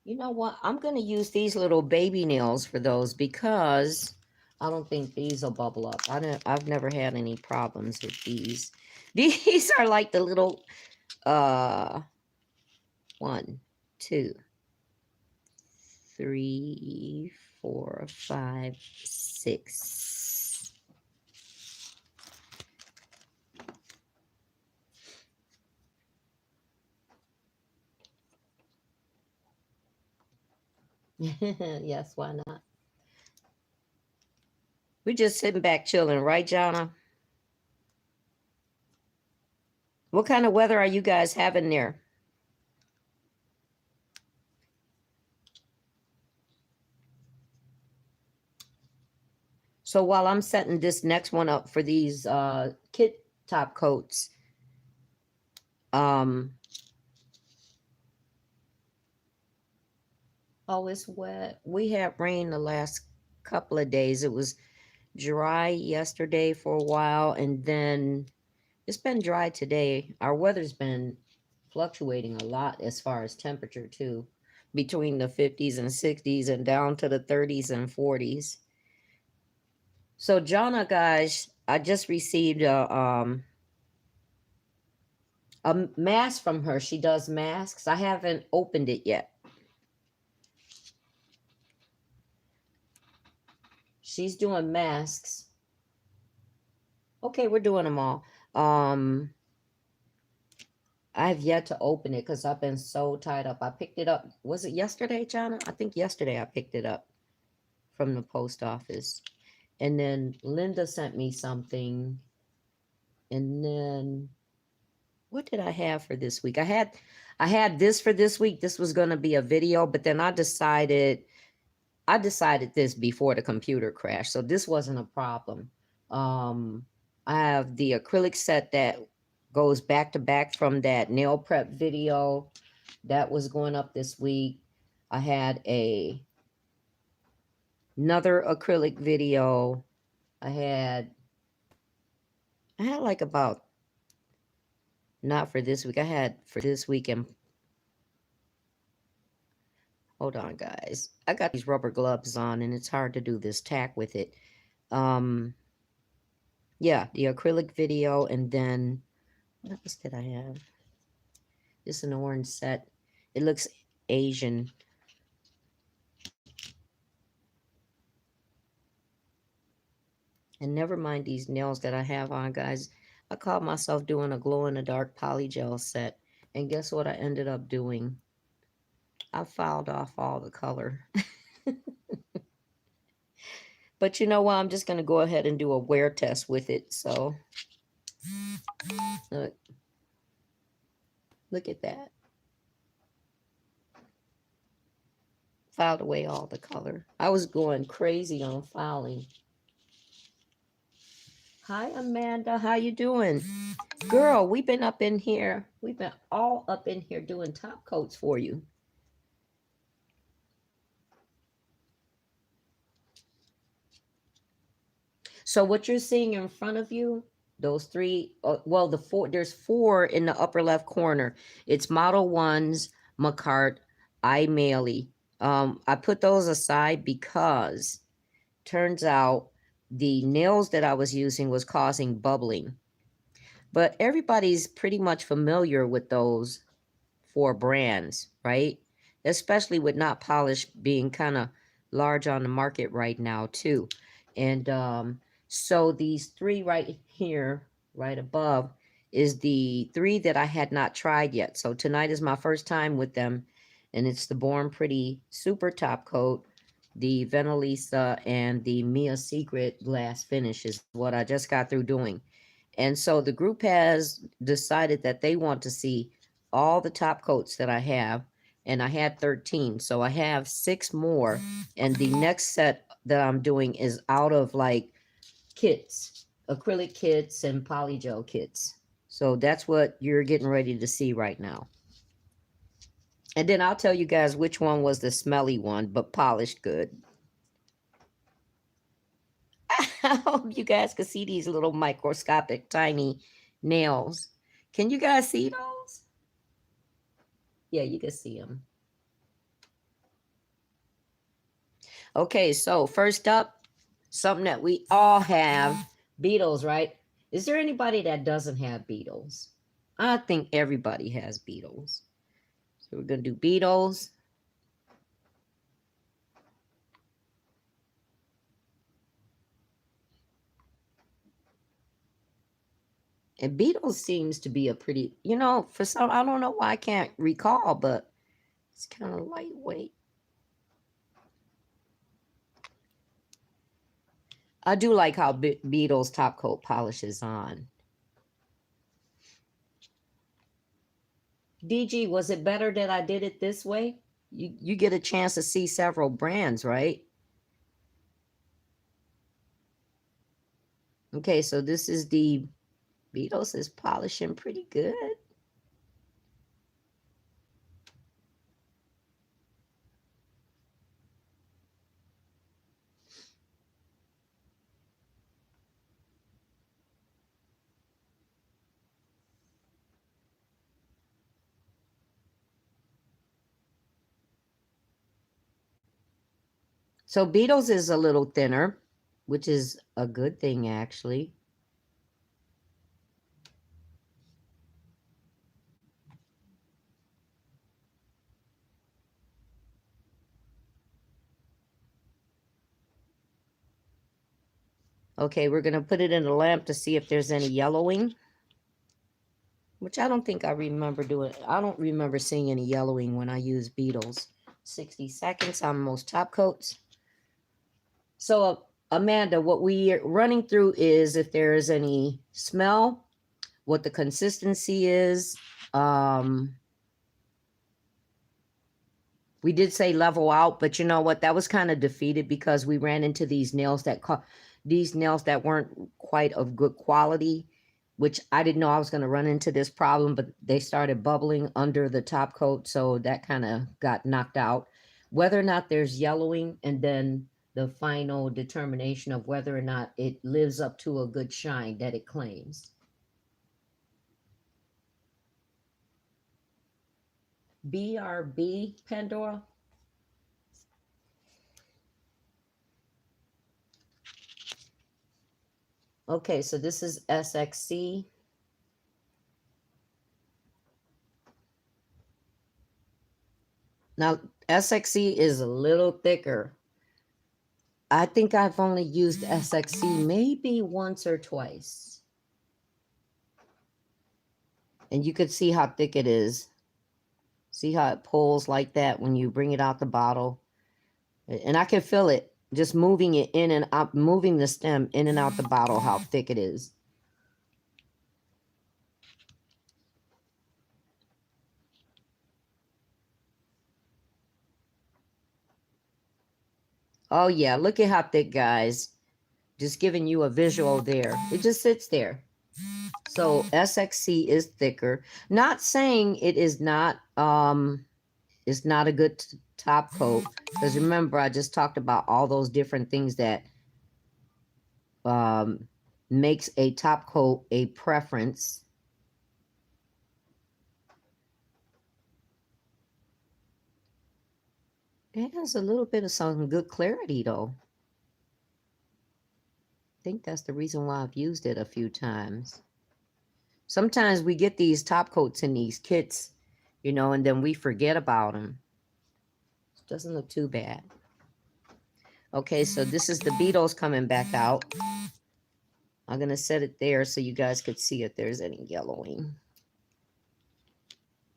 You know what? I'm going to use these little baby nails for those because I don't think these will bubble up. I've never had any problems with these. These are like the little 1, 2, 3, 4, 5, 6. Yes, why not? We're just sitting back chilling, right, Jonna? What kind of weather are you guys having there? So while I'm setting this next one up for these kit top coats, oh, it's wet. We had rain the last couple of days. It was dry yesterday for a while, and then it's been dry today. Our weather's been fluctuating a lot as far as temperature too, between the 50s and 60s and down to the 30s and 40s. So Jonna, guys, I just received a mask from her. She does masks. I haven't opened it yet. She's doing masks. Okay, we're doing them all. I've yet to open it because I've been so tied up. I picked it up. Was it yesterday, Jonna? I think yesterday I picked it up from the post office. And then Linda sent me something. And then what did I have for this week? I had this for this week. This was going to be a video, but then I decided this before the computer crashed. So this wasn't a problem. I have the acrylic set that goes back to back from that nail prep video that was going up this week. I had another acrylic video. I had like about, not for this week. I had for this week and hold on, guys. I got these rubber gloves on and it's hard to do this tack with it. Yeah, the acrylic video, and then what else did I have? Just an orange set. It looks Asian. And never mind these nails that I have on, guys. I caught myself doing a glow-in-the-dark polygel set. And guess what I ended up doing? I filed off all the color. But you know what? I'm just going to go ahead and do a wear test with it. So, look at that. Filed away all the color. I was going crazy on filing. Hi, Amanda. How you doing? Girl, we've been up in here. We've been all up in here doing top coats for you. So what you're seeing in front of you, those three, well, there's four in the upper left corner. It's Model 1s, McCart, iMailey. I put those aside because turns out the nails that I was using was causing bubbling. But everybody's pretty much familiar with those four brands, right? Especially with Not Polished being kind of large on the market right now too. And so these three right here, right above, is the three that I had not tried yet. So tonight is my first time with them. And it's the Born Pretty Super Top Coat, the Venalisa, and the Mia Secret Glass Finish is what I just got through doing. And so the group has decided that they want to see all the top coats that I have, and I had 13. So I have 6 more, and the next set that I'm doing is out of like kits, acrylic kits and polygel kits. So that's what you're getting ready to see right now. And then I'll tell you guys which one was the smelly one, but polished good. I hope you guys can see these little microscopic tiny nails. Can you guys see those? Yeah, you can see them. Okay, so first up, something that we all have, beetles, right? Is there anybody that doesn't have beetles? I think everybody has beetles. So we're going to do beetles. And beetles seems to be a pretty, you know, for some, I don't know why I can't recall, but it's kind of lightweight. I do like how Beetle's top coat polishes on. DG, was it better that I did it this way? You get a chance to see several brands, right? Okay, so this is the Beetles is polishing pretty good. So Beetles is a little thinner, which is a good thing, actually. Okay, we're going to put it in the lamp to see if there's any yellowing, which I don't think I remember doing. I don't remember seeing any yellowing when I use Beetles. 60 seconds on most top coats. So, Amanda, what we are running through is if there is any smell, what the consistency is. We did say level out, but you know what? That was kind of defeated because we ran into these nails that weren't quite of good quality, which I didn't know I was going to run into this problem, but they started bubbling under the top coat, so that kind of got knocked out. Whether or not there's yellowing, and then the final determination of whether or not it lives up to a good shine that it claims. BRB, Pandora? Okay, so this is SXC. Now, SXC is a little thicker. I think I've only used SXC maybe once or twice. And you could see how thick it is. See how it pulls like that when you bring it out the bottle. And I can feel it just moving it in and out, moving the stem in and out the bottle, how thick it is. Oh yeah, look at how thick, guys. Just giving you a visual there. It just sits there. So SXC is thicker. Not saying it is not it's not a good top coat, because remember I just talked about all those different things that makes a top coat a preference. It has a little bit of some good clarity though. I think that's the reason why I've used it a few times. Sometimes we get these top coats in these kits, you know, and then we forget about them. It doesn't look too bad. Okay, so this is the beetles coming back out. I'm going to set it there so you guys could see if there's any yellowing.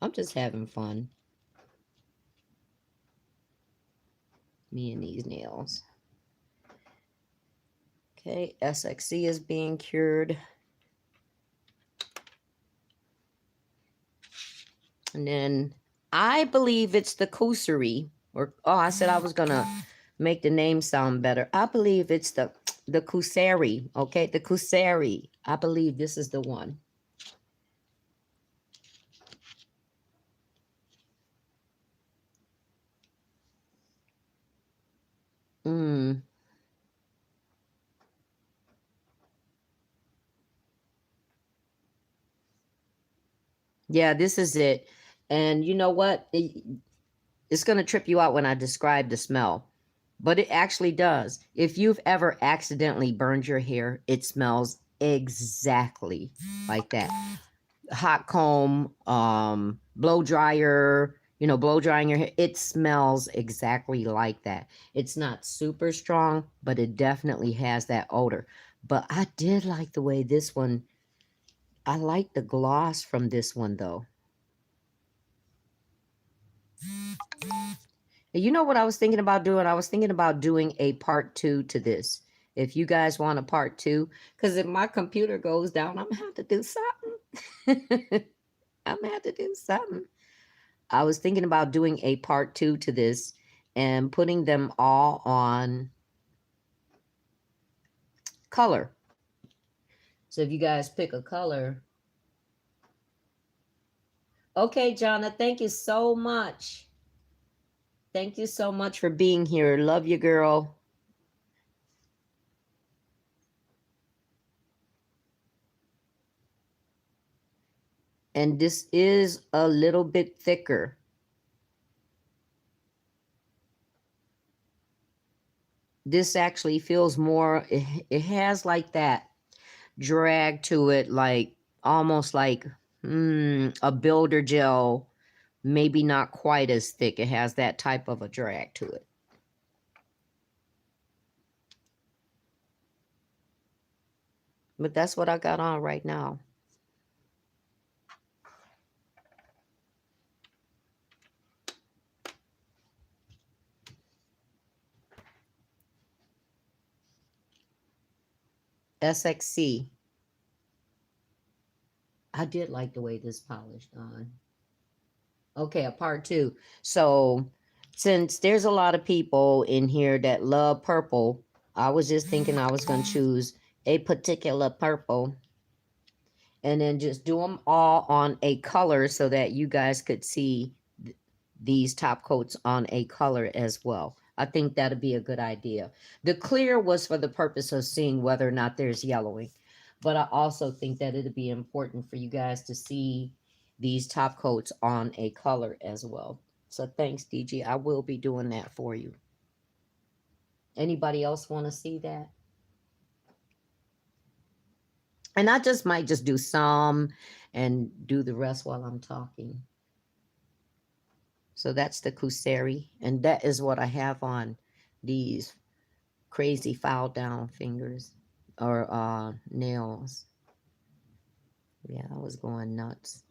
I'm just having fun. Me and these nails. Okay, SXC is being cured. And then I believe it's the Kusari. Or, oh, I said I was going to make the name sound better. I believe it's the Kusari. Okay, the Kusari. I believe this is the one. Yeah, this is it. And you know what? It's going to trip you out when I describe the smell. But it actually does. If you've ever accidentally burned your hair, it smells exactly like that. Hot comb, blow dryer, you know, blow drying your hair. It smells exactly like that. It's not super strong, but it definitely has that odor. But I did like the way this one, I like the gloss from this one though. You know what I was thinking about doing? I was thinking about doing a part 2 to this. If you guys want a part 2, because if my computer goes down, I'm gonna have to do something. I'm gonna have to do something. I was thinking about doing a part 2 to this and putting them all on color. So if you guys pick a color. Okay, Jonna, thank you so much. Thank you so much for being here. Love you, girl. And this is a little bit thicker. This actually feels more, it has like that drag to it, like almost like a builder gel, maybe not quite as thick. It has that type of a drag to it. But that's what I got on right now. SXC. I did like the way this polished on. Okay, a part 2. So since there's a lot of people in here that love purple, I was just thinking I was going to choose a particular purple and then just do them all on a color so that you guys could see these top coats on a color as well. I think that'd be a good idea. The clear was for the purpose of seeing whether or not there's yellowing. But I also think that it'd be important for you guys to see these top coats on a color as well. So thanks, DG. I will be doing that for you. Anybody else want to see that? And I just might just do some and do the rest while I'm talking. So that's the Kusari. And that is what I have on these crazy file down fingers or nails. Yeah, I was going nuts.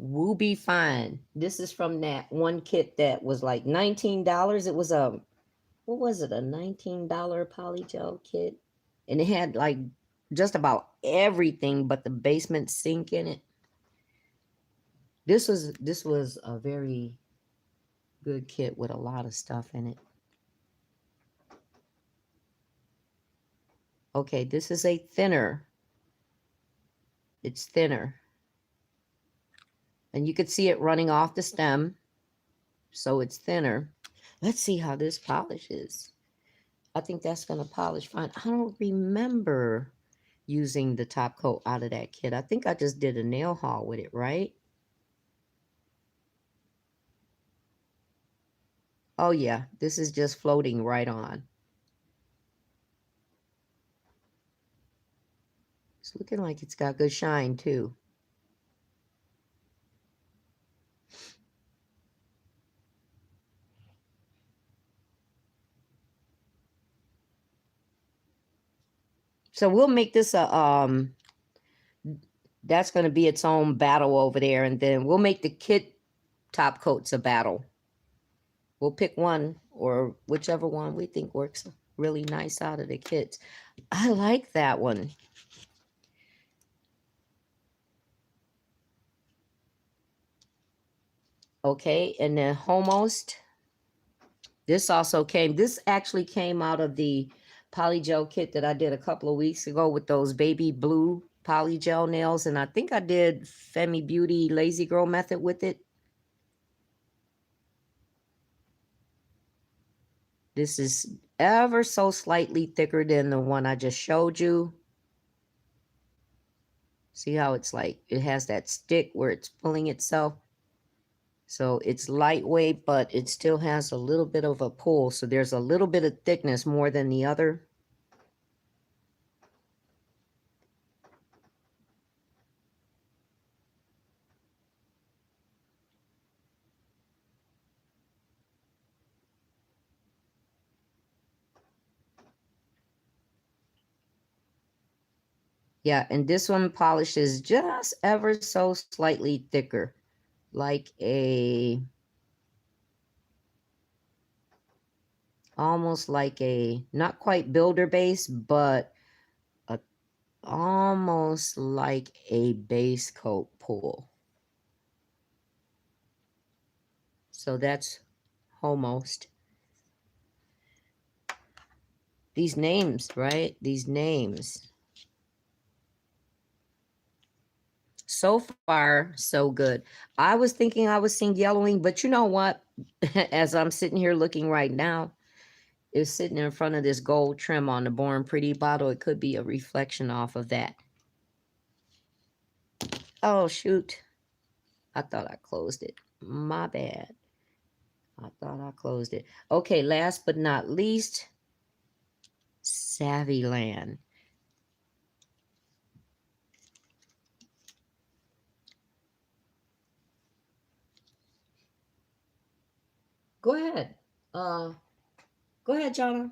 Will be fine. This is from that one kit that was like $19. It was a, what was it, a $19 polygel kit, and it had like just about everything but the basement sink in it. This was a very good kit with a lot of stuff in it. Okay, this is a thinner. It's thinner, and you could see it running off the stem, so it's thinner. Let's see how this polishes. I think that's going to polish fine. I don't remember using the top coat out of that kit. I think I just did a nail haul with it, right? Oh yeah, this is just floating right on. It's looking like it's got good shine too. So we'll make this a that's going to be its own battle over there, and then we'll make the kit top coats a battle. We'll pick one, or whichever one we think works really nice out of the kits. I like that one. Okay, and then Homost. This also came, this actually came out of the polygel kit that I did a couple of weeks ago with those baby blue polygel nails. And I think I did Femi Beauty Lazy Girl method with it. This is ever so slightly thicker than the one I just showed you. See how it's like, it has that stick where it's pulling itself. So it's lightweight, but it still has a little bit of a pull. So there's a little bit of thickness more than the other. Yeah, and this one polishes just ever so slightly thicker, like a, almost like a, not quite builder base, but a, almost like a base coat pull. So that's almost. These names, right? These names. So far, so good. I was thinking I was seeing yellowing, but you know what? As I'm sitting here looking right now, it's sitting in front of this gold trim on the Born Pretty bottle. It could be a reflection off of that. Oh, shoot. I thought I closed it. My bad. I thought I closed it. Okay, last but not least, Savvy Land. Go ahead. Go ahead, Jonna.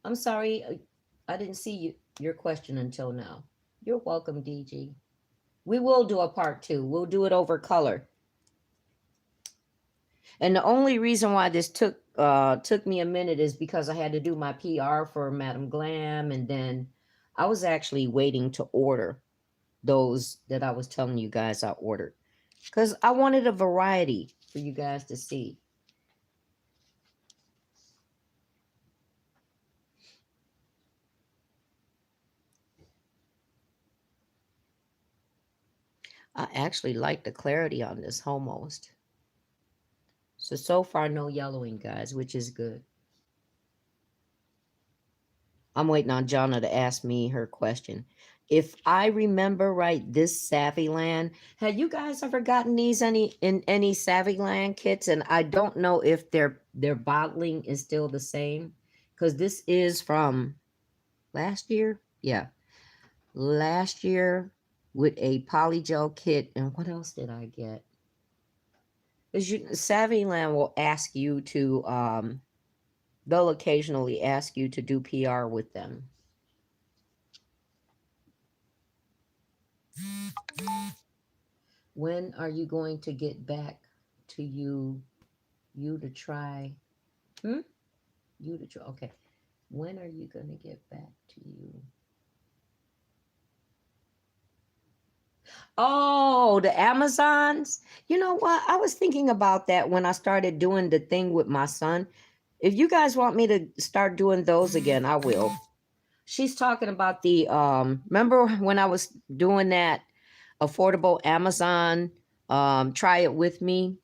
I'm sorry. I didn't see your question until now. You're welcome, DG. We will do a part 2. We'll do it over color. And the only reason why this took me a minute is because I had to do my PR for Madam Glam, and then I was actually waiting to order those that I was telling you guys I ordered, because I wanted a variety for you guys to see. I actually like the clarity on this almost. So far no yellowing, guys, which is good. I'm waiting on Jonna to ask me her question. If I remember right, this Savvy Land, have you guys ever gotten these in any Savvy Land kits? And I don't know if their bottling is still the same, because this is from last year. Yeah, last year with a polygel kit. And what else did I get? Savvy Land will ask you to they'll occasionally ask you to do PR with them. When are you going to get back to you to try? Hmm? You to try. Okay. When are you going to get back to you? Oh, the Amazons. You know what? I was thinking about that when I started doing the thing with my son. If you guys want me to start doing those again, I will. She's talking about the remember when I was doing that affordable Amazon try it with me?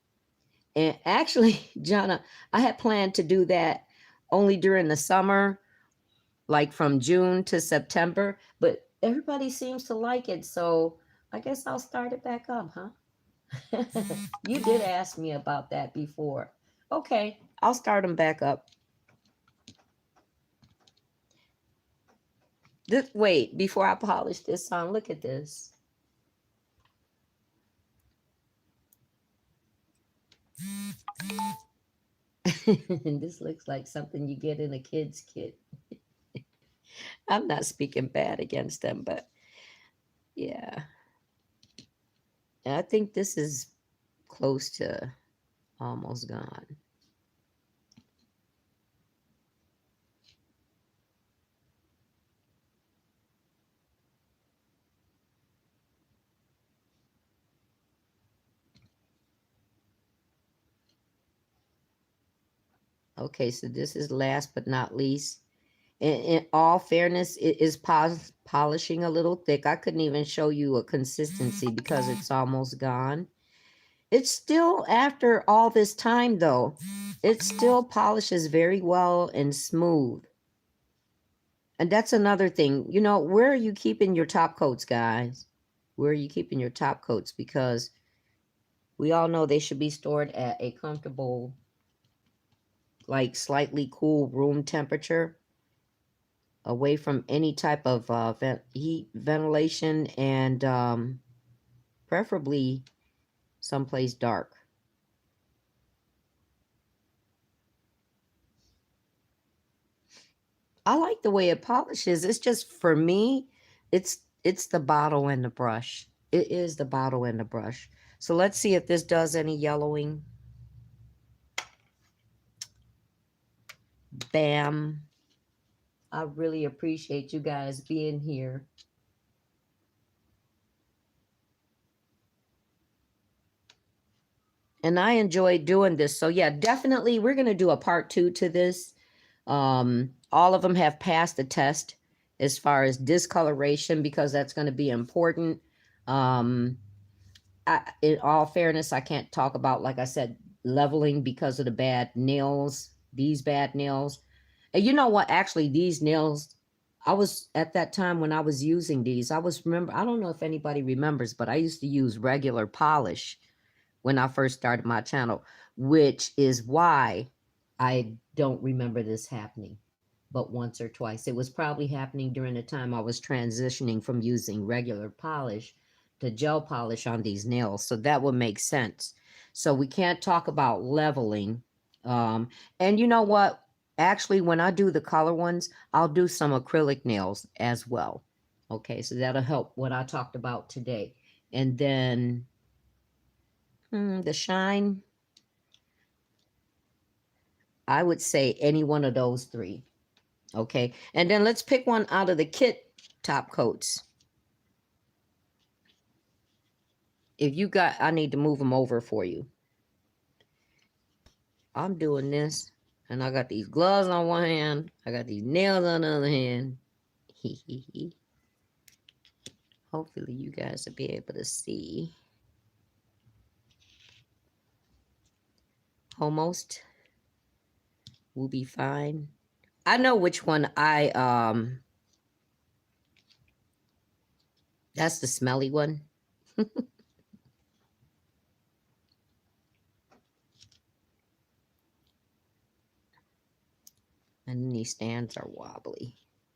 And actually, Jonna, I had planned to do that only during the summer, like from June to September, but everybody seems to like it, so I guess I'll start it back up, huh? You did ask me about that before. Okay, I'll start them back up. Wait, before I polish this on, look at this. This looks like something you get in a kid's kit. I'm not speaking bad against them, but yeah. And I think this is close to almost gone. Okay, so this is last but not least. In all fairness, it is polishing a little thick. I couldn't even show you a consistency because it's almost gone. It's still, after all this time though, it still polishes very well and smooth. And that's another thing. You know, where are you keeping your top coats, guys? Where are you keeping your top coats? Because we all know they should be stored at a comfortable, like slightly cool room temperature, away from any type of heat, ventilation, and preferably someplace dark. I like the way it polishes. It's just, for me, it's the bottle and the brush. It is the bottle and the brush. So let's see if this does any yellowing. Bam. I really appreciate you guys being here. And I enjoy doing this. So yeah, definitely we're going to do a part 2 to this. All of them have passed the test as far as discoloration, because that's going to be important. In all fairness, I can't talk about, like I said, leveling because of the bad nails, these bad nails. And you know what? Actually, these nails, I was, at that time when I was using these, I don't know if anybody remembers, but I used to use regular polish when I first started my channel, which is why I don't remember this happening but once or twice. It was probably happening during the time I was transitioning from using regular polish to gel polish on these nails. So that would make sense. So we can't talk about leveling. And you know what? Actually, when I do the color ones, I'll do some acrylic nails as well. Okay, so that'll help what I talked about today. And then the shine, I would say any one of those three. Okay, and then let's pick one out of the kit top coats. If you got, I need to move them over for you. I'm doing this, and I got these gloves on one hand. I got these nails on the other hand. Hopefully you guys will be able to see. Almost will be fine. I know which one that's the smelly one. And these stands are wobbly.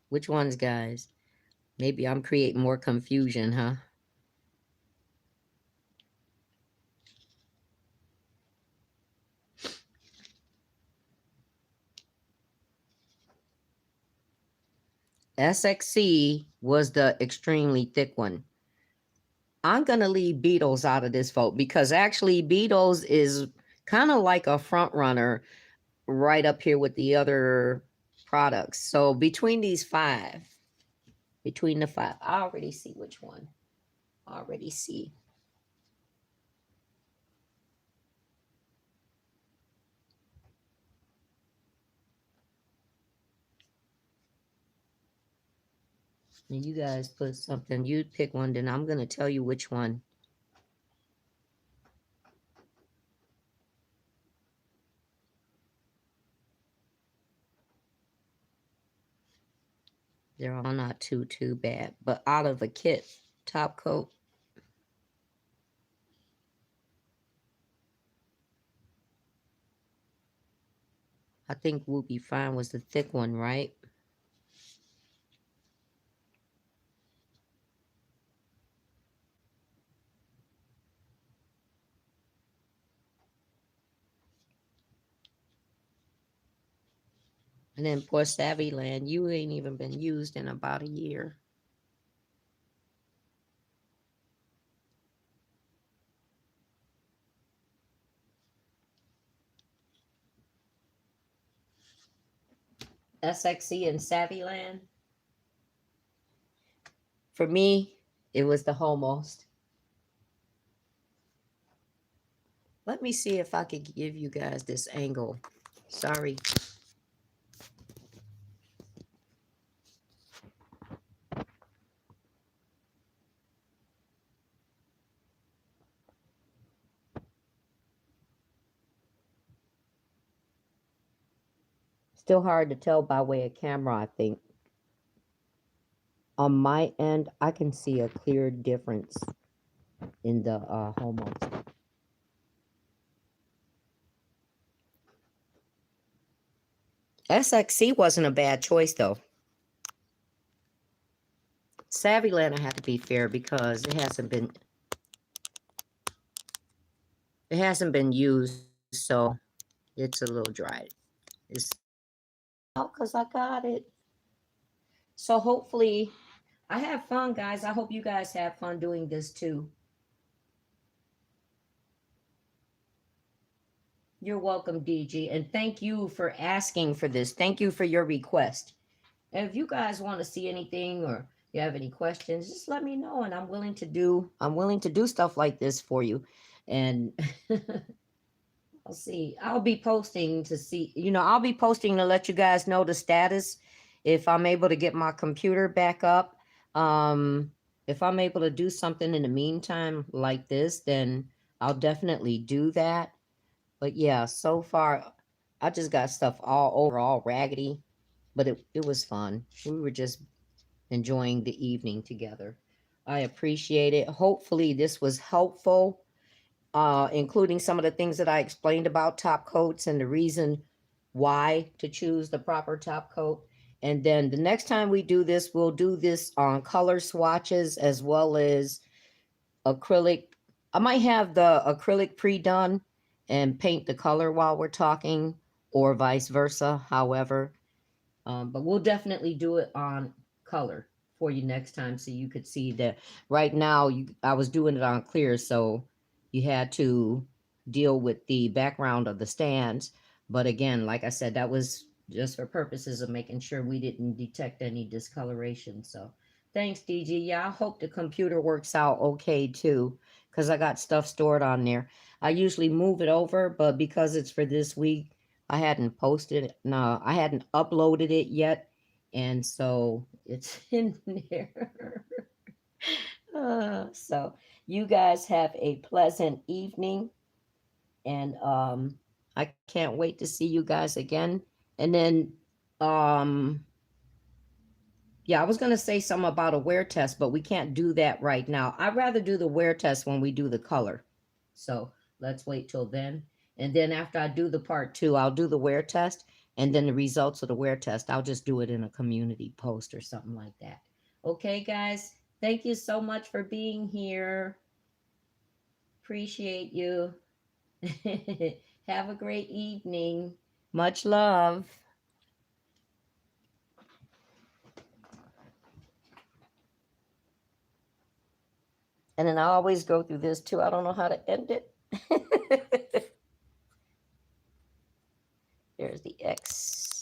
Which ones, guys? Maybe I'm creating more confusion, huh? SXC was the extremely thick one. I'm going to leave Beetles out of this vote because actually Beetles is kind of like a front runner right up here with the other products. So between these five, between the five, I already see which one. I already see. And you guys put something, you pick one, then I'm going to tell you which one. They're all not too bad. But out of the kit, top coat. I think We'll Be Fine was the thick one, right? And then poor Savvy Land, you ain't even been used in about a year. SXC and Savvy Land. For me, it was the Homost. Let me see if I could give you guys this angle. Sorry. Still hard to tell by way of camera, I think. On my end, I can see a clear difference in the Homost. SXC wasn't a bad choice, though. Savvyland, I have to be fair because it hasn't been used, so it's a little dry. It's because I got it. So hopefully, I have fun, guys. I hope you guys have fun doing this too. You're welcome, DG, and thank you for asking for this. Thank you for your request. And if you guys want to see anything or you have any questions, just let me know, and I'm willing to do stuff like this for you. And I'll see. I'll be posting to see, I'll be posting to let you guys know the status if I'm able to get my computer back up. If I'm able to do something in the meantime like this, then I'll definitely do that. But yeah, so far I just got stuff all raggedy, but it was fun. We were just enjoying the evening together. I appreciate it. Hopefully this was helpful, including some of the things that I explained about top coats and the reason why to choose the proper top coat. And then the next time we do this, we'll do this on color swatches as well as acrylic. I might have the acrylic pre-done and paint the color while we're talking, or vice versa, however. But we'll definitely do it on color for you next time so you could see that. Right now, I was doing it on clear, so you had to deal with the background of the stands. But again, like I said, that was just for purposes of making sure we didn't detect any discoloration. So thanks, DG. Yeah, I hope the computer works out okay too, because I got stuff stored on there. I usually move it over, but because it's for this week, I hadn't posted it. No, I hadn't uploaded it yet. And so it's in there. So you guys have a pleasant evening. And I can't wait to see you guys again. And then, yeah, I was going to say something about a wear test, but we can't do that right now. I'd rather do the wear test when we do the color. So let's wait till then. And then after I do the part 2, I'll do the wear test. And then the results of the wear test, I'll just do it in a community post or something like that. Okay, guys. Thank you so much for being here. Appreciate you. Have a great evening. Much love. And then I always go through this too. I don't know how to end it. There's the X.